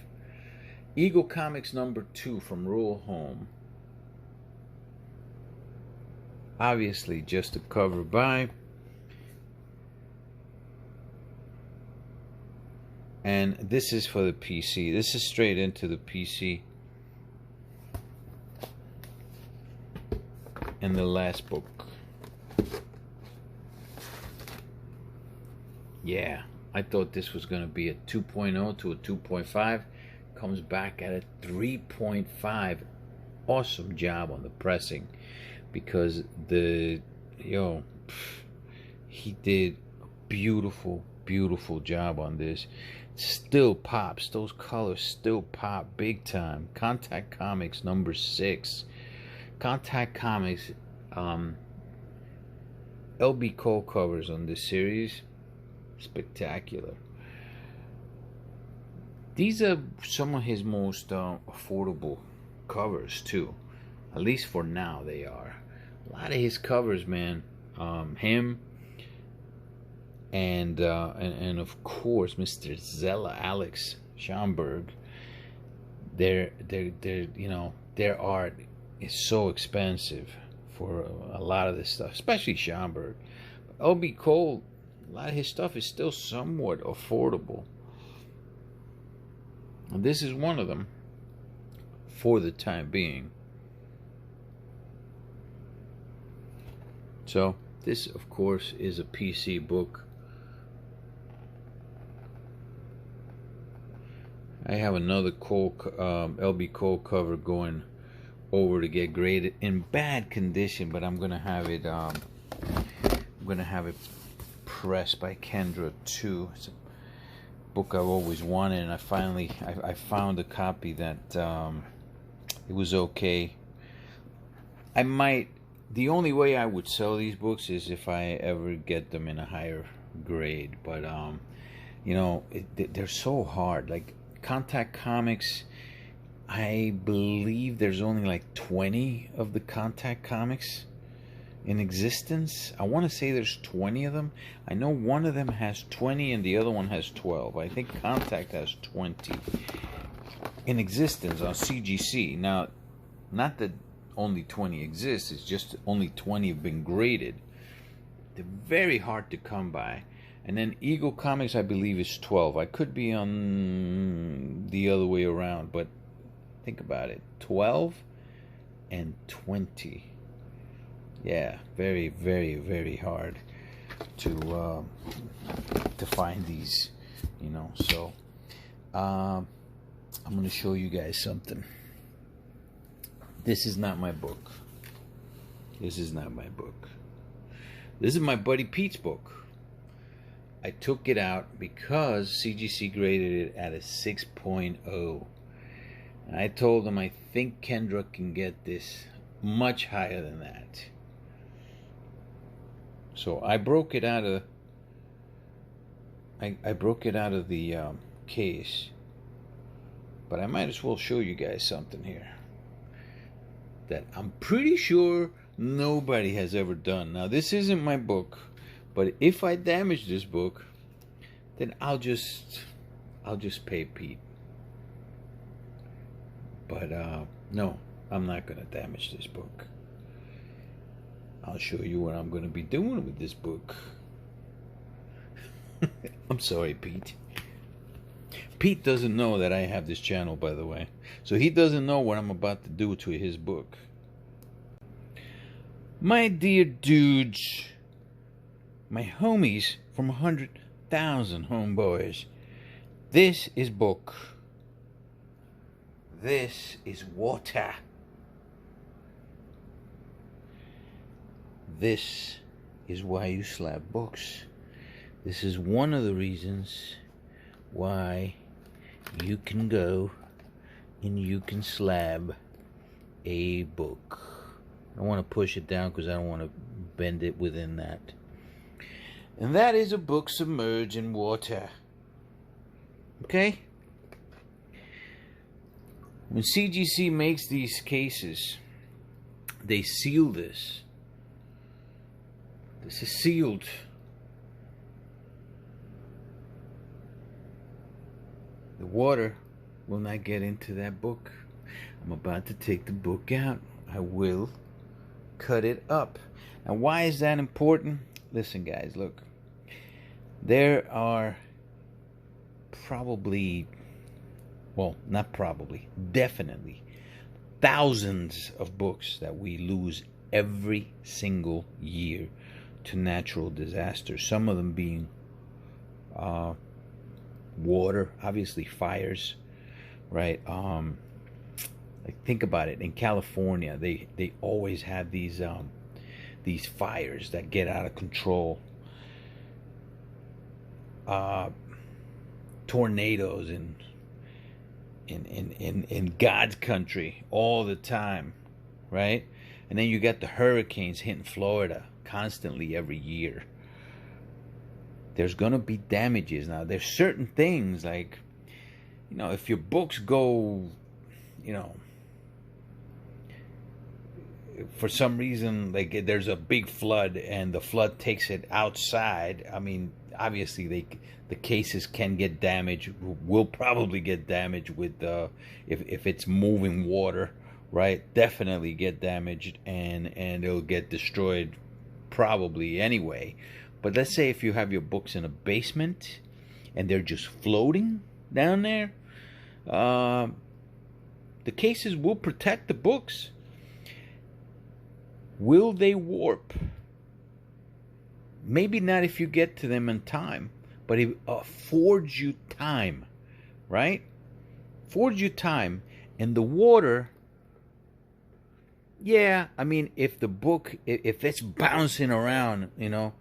Eagle Comics #2 from Rural Home. Obviously just a cover by. And this is for the PC. This is straight into the PC. And the last book. Yeah, I thought this was going to be a 2.0 to a 2.5. Comes back at a 3.5. Awesome job on the pressing. Because he did a beautiful job on this. Still pops. Those colors still pop big time. Contact Comics #6. Contact Comics, LB Cole covers on this series, spectacular. These are some of his most affordable covers too, at least for now they are. A lot of his covers, man, him and of course Mr. Zella Alex Schomburg. Their you know, their art is so expensive for a lot of this stuff, especially Schomburg. LB Cole, a lot of his stuff is still somewhat affordable. And this is one of them for the time being. So this, of course, is a PC book. I have another LB Cole cover going over to get graded in bad condition, but I'm gonna have it pressed by Kendra too. It's a book I've always wanted, and I found a copy that it was okay. The only way I would sell these books is if I ever get them in a higher grade, but you know, they're so hard. Like Contact Comics, I believe there's only like 20 of the Contact Comics in existence. I want to say there's 20 of them. I know one of them has 20 and the other one has 12. I think Contact has 20 in existence on CGC. Now, not that only 20 exist, it's just only 20 have been graded. They're very hard to come by. And then Eagle Comics, I believe, is 12. I could be on the other way around, but think about it. 12 and 20. Yeah, very hard to find these, you know. So I'm going to show you guys something. This is not my book. This is not my book. This is my buddy Pete's book. I took it out because CGC graded it at a 6.0. And I told them I think Kendra can get this much higher than that. So I broke it out of I broke it out of the case. But I might as well show you guys something here that I'm pretty sure nobody has ever done. Now, this isn't my book, but if I damage this book, then I'll just pay Pete. But no, I'm not gonna damage this book. I'll show you what I'm gonna be doing with this book. I'm sorry, Pete. Pete doesn't know that I have this channel, by the way. So he doesn't know what I'm about to do to his book. My dear dudes, my homies from 100,000 homeboys, this is book. This is water. This is why you slab books. This is one of the reasons why you can go and you can slab a book. I don't want to push it down because I don't want to bend it within that. And that is a book submerged in water. Okay? When CGC makes these cases, they seal this. This is sealed. The water will not get into that book. I'm about to take the book out. I will cut it up. And why is that important? Listen, guys, look. There are probably, well, not probably, definitely thousands of books that we lose every single year to natural disasters. Some of them being water, obviously fires, right? Like, think about it. In California, they always have these fires that get out of control. Tornadoes in God's country all the time, right? And then you got the hurricanes hitting Florida constantly every year. There's gonna be damages. Now, there's certain things like, you know, if your books go, you know, for some reason, like there's a big flood and the flood takes it outside. I mean, obviously the cases can get damaged. Will probably get damaged with if it's moving water, right? Definitely get damaged and it'll get destroyed probably anyway. But let's say if you have your books in a basement and they're just floating down there, the cases will protect the books. Will they warp? Maybe not if you get to them in time, but it affords you time, right? Affords you time. And the water, yeah, I mean, if the book, if it's bouncing around, you know,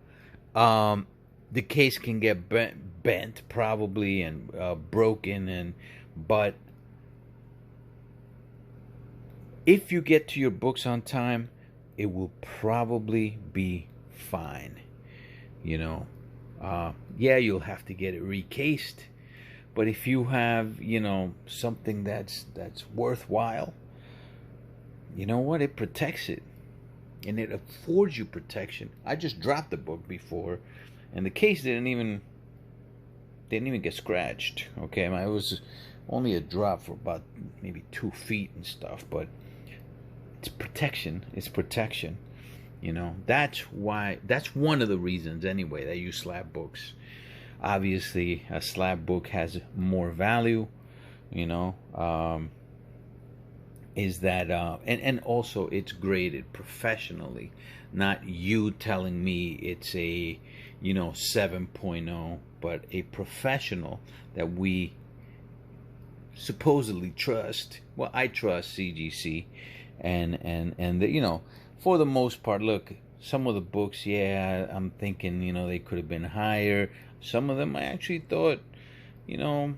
the case can get bent probably and broken, but if you get to your books on time, it will probably be fine. You know, yeah, you'll have to get it recased, but if you have, you know, something that's worthwhile, you know what, it protects it. And it affords you protection. I just dropped the book before, and the case didn't even get scratched. Okay, it was only a drop for about maybe 2 feet and stuff, but it's protection. It's protection. You know, that's why. That's one of the reasons, anyway, that you slab books. Obviously, a slab book has more value. You know. Is that and also it's graded professionally, not you telling me it's a, you know, 7.0, but a professional that we supposedly trust. Well, I trust CGC, and the, you know, for the most part, look, some of the books, yeah, I'm thinking, you know, they could have been higher. Some of them I actually thought, you know,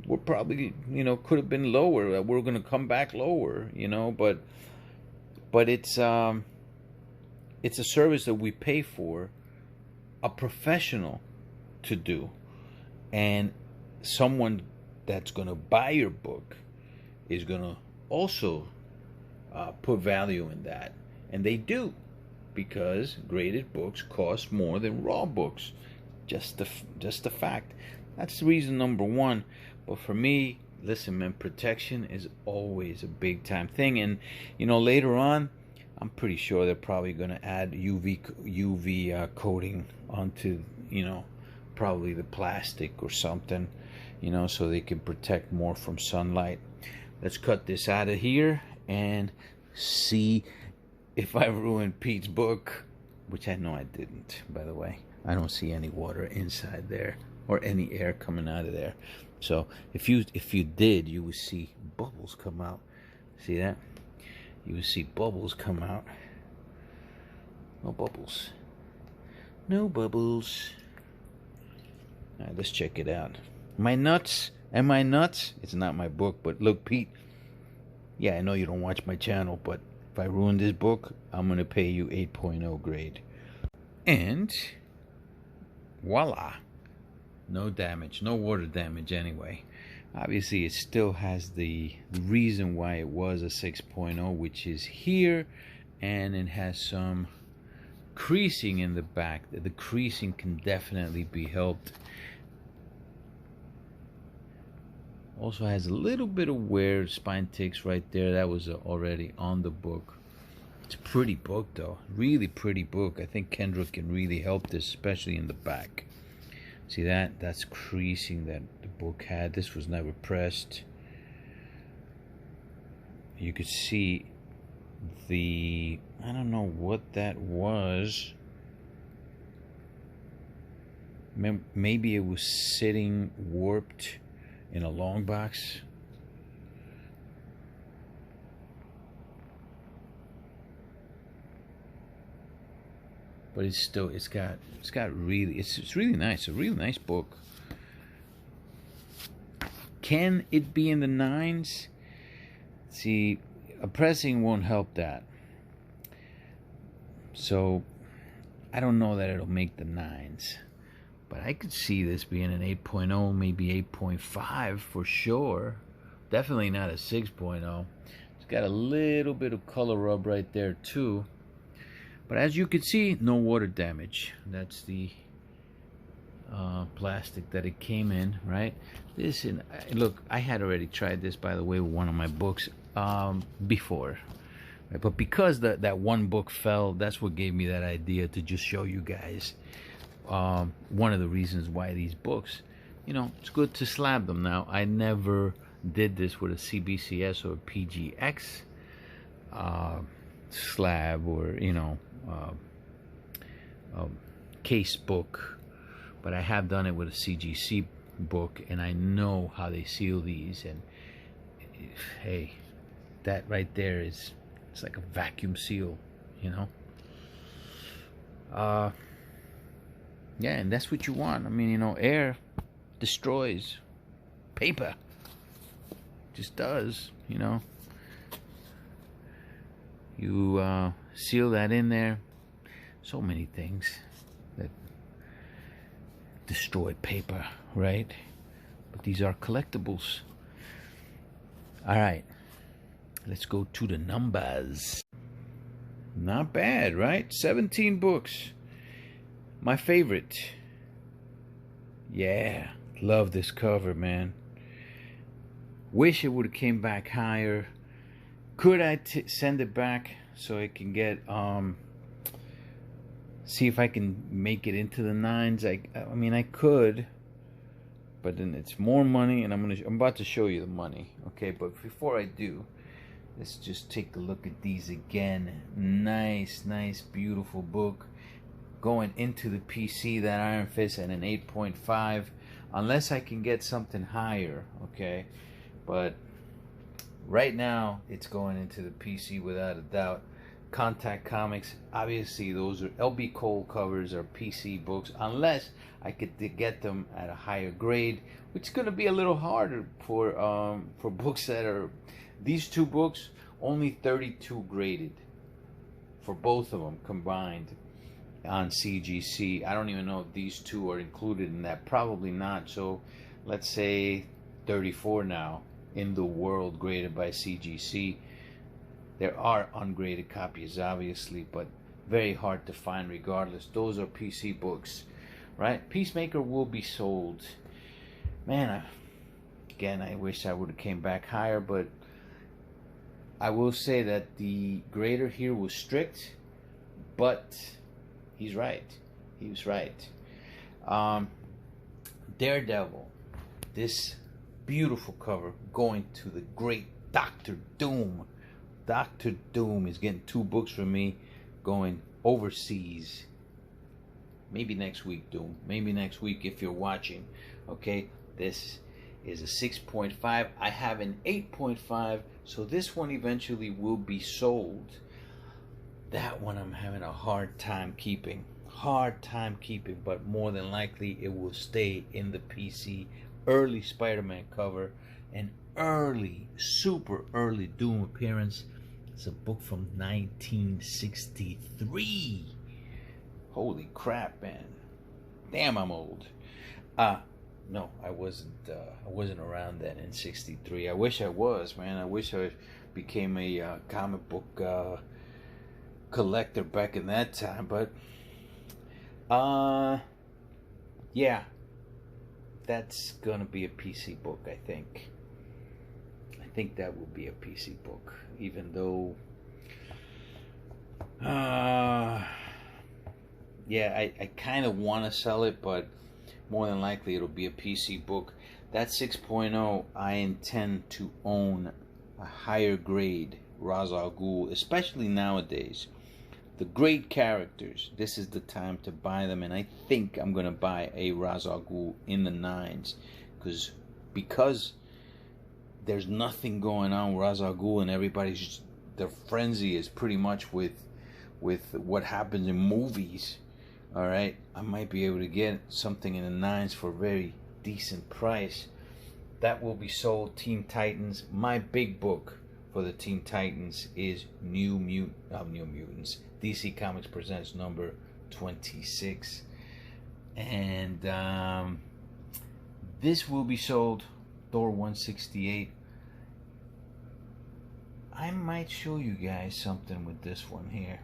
were probably, you know, could have been lower. We're going to come back lower, you know, but it's a service that we pay for a professional to do, and someone that's going to buy your book is going to also put value in that, and they do, because graded books cost more than raw books. Just the fact. That's reason number one. But for me, listen, man, protection is always a big time thing. And you know, later on, I'm pretty sure they're probably going to add UV coating onto, you know, probably the plastic or something, you know, so they can protect more from sunlight. Let's cut this out of here and see if I ruined Pete's book, which I know I didn't, by the way. I don't see any water inside there or any air coming out of there. So if you did, you would see bubbles come out. See that? You would see bubbles come out. No bubbles. No bubbles. All right, let's check it out. Am I nuts? Am I nuts? It's not my book, but look, Pete. Yeah, I know you don't watch my channel, but if I ruin this book, I'm going to pay you 8.0 grade. And voila. No damage. No water damage anyway. Obviously, it still has the reason why it was a 6.0, which is here. And it has some creasing in the back. The creasing can definitely be helped. Also has a little bit of wear, spine ticks right there. That was already on the book. It's a pretty book though, really pretty book. I think Kendra can really help this, especially in the back. See that? That's creasing that the book had. This was never pressed. You could see the, I don't know what that was. Maybe it was sitting warped in a long box. But it's still, it's got really, it's really nice. A really nice book. Can it be in the 9s? See, a pressing won't help that. So I don't know that it'll make the 9s. But I could see this being an 8.0, maybe 8.5 for sure. Definitely not a 6.0. It's got a little bit of color rub right there too. But as you can see, no water damage. That's the plastic that it came in, right? This, and look, I had already tried this, by the way, with one of my books before. Right? But because that one book fell, that's what gave me that idea to just show you guys. One of the reasons why these books, you know, it's good to slab them. Now, I never did this with a CBCS or a PGX slab, or, you know, case book, but I have done it with a CGC book, and I know how they seal these. And hey, that right there is, it's like a vacuum seal, you know. Yeah, and that's what you want. I mean, you know, air destroys paper. Just does, you know. You seal that in there. So many things that destroy paper, right? But these are collectibles. All right, let's go to the numbers. Not bad, right? 17 books. My favorite. Yeah, love this cover, man. Wish it would have came back higher. Could I send it back so I can get see if I can make it into the 9s? I mean, I could, but then it's more money, and I'm about to show you the money. Okay, but before I do, let's just take a look at these again. Nice, beautiful book. Going into the PC, that Iron Fist at an 8.5, unless I can get something higher, okay? But right now, it's going into the PC without a doubt. Contact Comics. Obviously, those are LB Cole covers or PC books, unless I could get them at a higher grade, which is going to be a little harder for books that are these two books only 32 graded for both of them combined on CGC. I don't even know if these two are included in that. Probably not. So let's say 34 now in the world graded by CGC. There are ungraded copies, obviously, but very hard to find regardless. Those are PC books, right? Peacemaker will be sold. Man, again, I wish I would have came back higher, but I will say that the grader here was strict, but he's right. He was right. Daredevil. This beautiful cover going to the great Dr. Doom. Dr. Doom is getting 2 books from me going overseas. Maybe next week, Doom. Maybe next week if you're watching. Okay, this is a 6.5. I have an 8.5, so this one eventually will be sold. That one I'm having a hard time keeping. But more than likely it will stay in the PC. Early Spider-Man cover, an early, super early Doom appearance. It's a book from 1963. Holy crap, man. Damn, I'm old. No, I wasn't around then in 63. I wish I was, man. I wish I became a comic book collector back in that time, but yeah, that's gonna be a PC book. I think that will be a PC book, even though yeah, I kind of want to sell it, but more than likely it'll be a PC book. That 6.0, I intend to own a higher grade Ra's al Ghul, especially nowadays. The great characters, this is the time to buy them, and I think I'm going to buy a Ra's al Ghul in the 9s, because there's nothing going on with Ra's al Ghul, and everybody's, their frenzy is pretty much with what happens in movies. All right, I might be able to get something in the 9s for a very decent price. That will be sold. Teen Titans. My big book for the Teen Titans is New Mutants. DC Comics Presents number 26, and this will be sold. Thor 168. I might show you guys something with this one here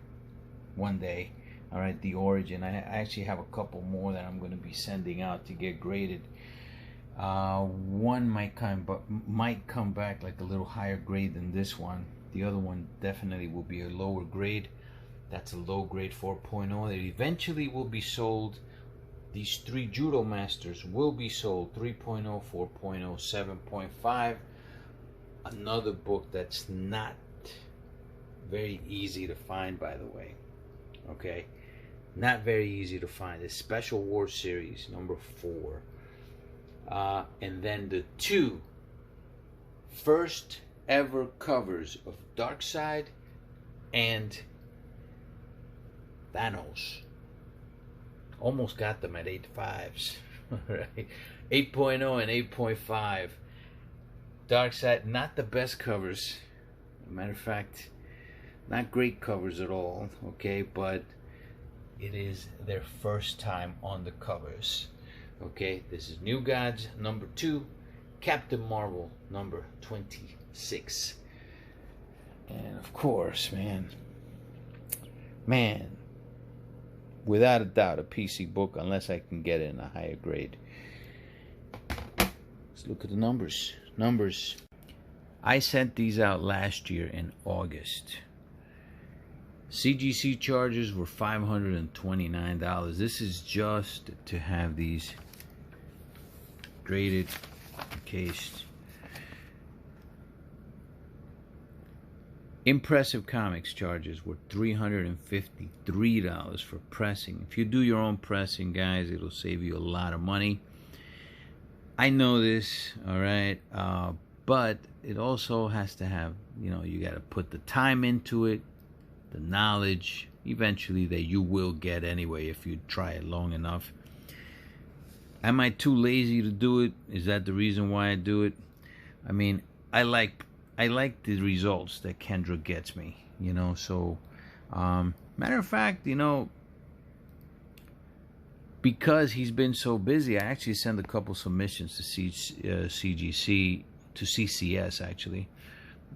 one day. All right, the origin. I actually have a couple more that I'm going to be sending out to get graded. One might come back like a little higher grade than this one. The other one definitely will be a lower grade. That's a low grade 4.0 that eventually will be sold. These 3 Judo Masters will be sold. 3.0, 4.0, 7.5. Another book that's not very easy to find, by the way. Okay, not very easy to find. It's Special War Series number 4. And then the 2 first ever covers of Darkseid and Thanos. Almost got them at 8.5s. Right? 8.0 and 8.5. Darkseid, not the best covers. Matter of fact, not great covers at all. Okay, but it is their first time on the covers. Okay, this is New Gods number 2, Captain Marvel number 26. And of course, man, without a doubt, a PC book, unless I can get it in a higher grade. Let's look at the numbers. I sent these out last year in August. CGC charges were $529. This is just to have these graded, encased. Impressive Comics charges were $353 for pressing. If you do your own pressing, guys, it'll save you a lot of money. I know this, all right, but it also has to have, you got to put the time into it. the knowledge, eventually, that you will get anyway if you try it long enough. Am I too lazy to do it? Is that the reason why I do it? I mean, I like the results that Kendra gets me, you know. So, matter of fact, you know, because he's been so busy, I actually sent a couple submissions to CGC, to CCS actually,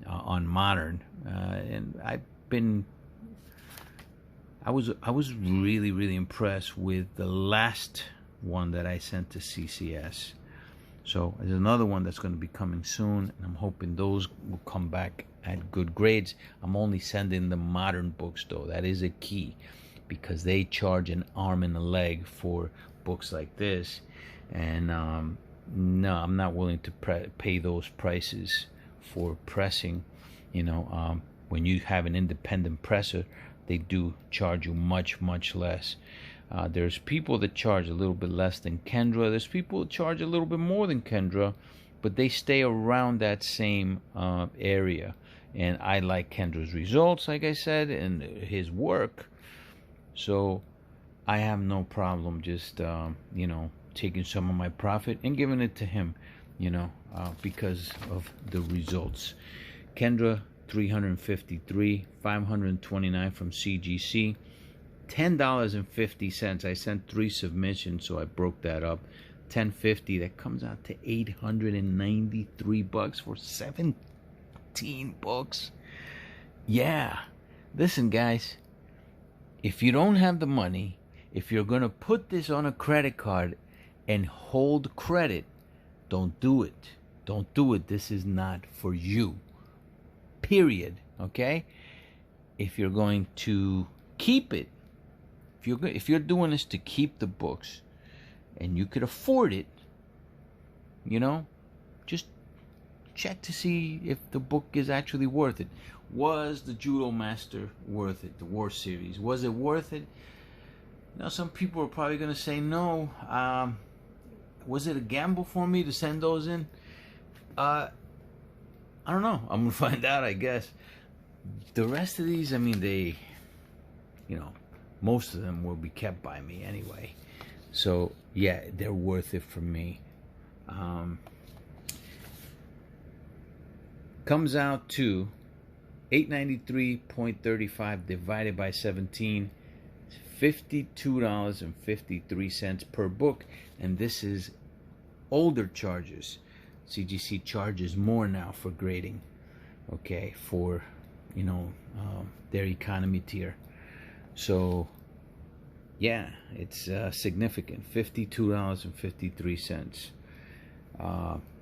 on modern, and I was really impressed with the last one that I sent to CCS. So there's another one that's going to be coming soon, and I'm hoping those will come back at good grades. I'm only sending the modern books though. That is a key, because they charge an arm and a leg for books like this, and no, I'm not willing to pay those prices for pressing. You know, when you have an independent presser, they do charge you much less. There's people that charge a little bit less than Kendra. There's people that charge a little bit more than Kendra, but they stay around that same area. And I like Kendra's results, like I said, and his work. So I have no problem just, you know, taking some of my profit and giving it to him, you know, because of the results. Kendra, 353, 529 from CGC. $10.50. I sent 3 submissions, so I broke that up. $10.50. That comes out to $893 for 17 books. Yeah. Listen, guys. If you don't have the money, if you're gonna put this on a credit card and hold credit, don't do it. Don't do it. This is not for you. Period. Okay? If you're going to keep it, if you're doing this to keep the books and you could afford it, you know, just check to see if the book is actually worth it. Was the Judo Master worth it? The War Series, was it worth it? Now, some people are probably going to say no. Was it a gamble for me to send those in? I don't know. I'm going to find out, I guess. The rest of these, I mean, they, you know, most of them will be kept by me anyway. So, yeah, they're worth it for me. Comes out to $893.35 divided by 17. $52.53 per book. And this is older charges. CGC charges more now for grading. Okay, for, you know, their economy tier. So, yeah, it's significant. $52.53.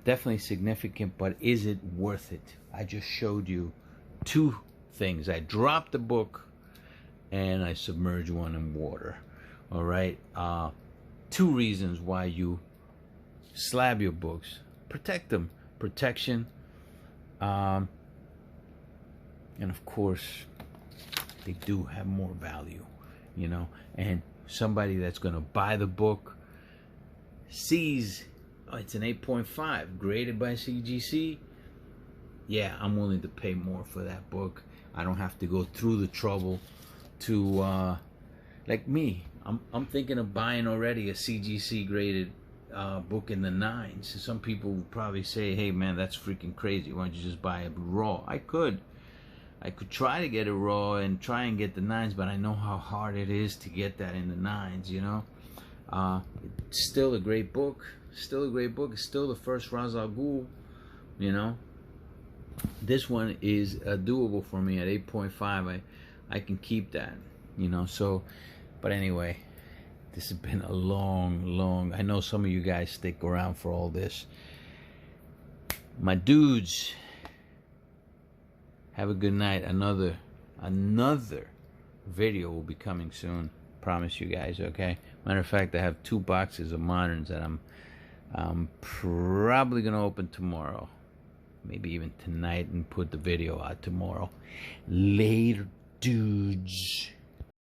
Definitely significant, but is it worth it? I just showed you 2 things. I dropped the book and I submerged one in water. All right. 2 reasons why you slab your books. Protect them. Protection. And of course, they do have more value, you know. And somebody that's going to buy the book sees, oh, it's an 8.5 graded by CGC. Yeah, I'm willing to pay more for that book. I don't have to go through the trouble to, like me, I'm thinking of buying already a CGC graded book in the 9s. Some people would probably say, hey man, that's freaking crazy. Why don't you just buy it raw? I could try to get it raw and try and get the 9s, but I know how hard it is to get that in the 9s, you know. It's still a great book. Still a great book. It's still the first Ra's al Ghul, you know. This one is doable for me at 8.5. I can keep that, you know. So, but anyway, this has been a long. I know some of you guys stick around for all this. My dudes, have a good night. Another video will be coming soon. Promise you guys, okay? Matter of fact, I have 2 boxes of moderns that I'm probably gonna open tomorrow. Maybe even tonight, and put the video out tomorrow. Later, dudes.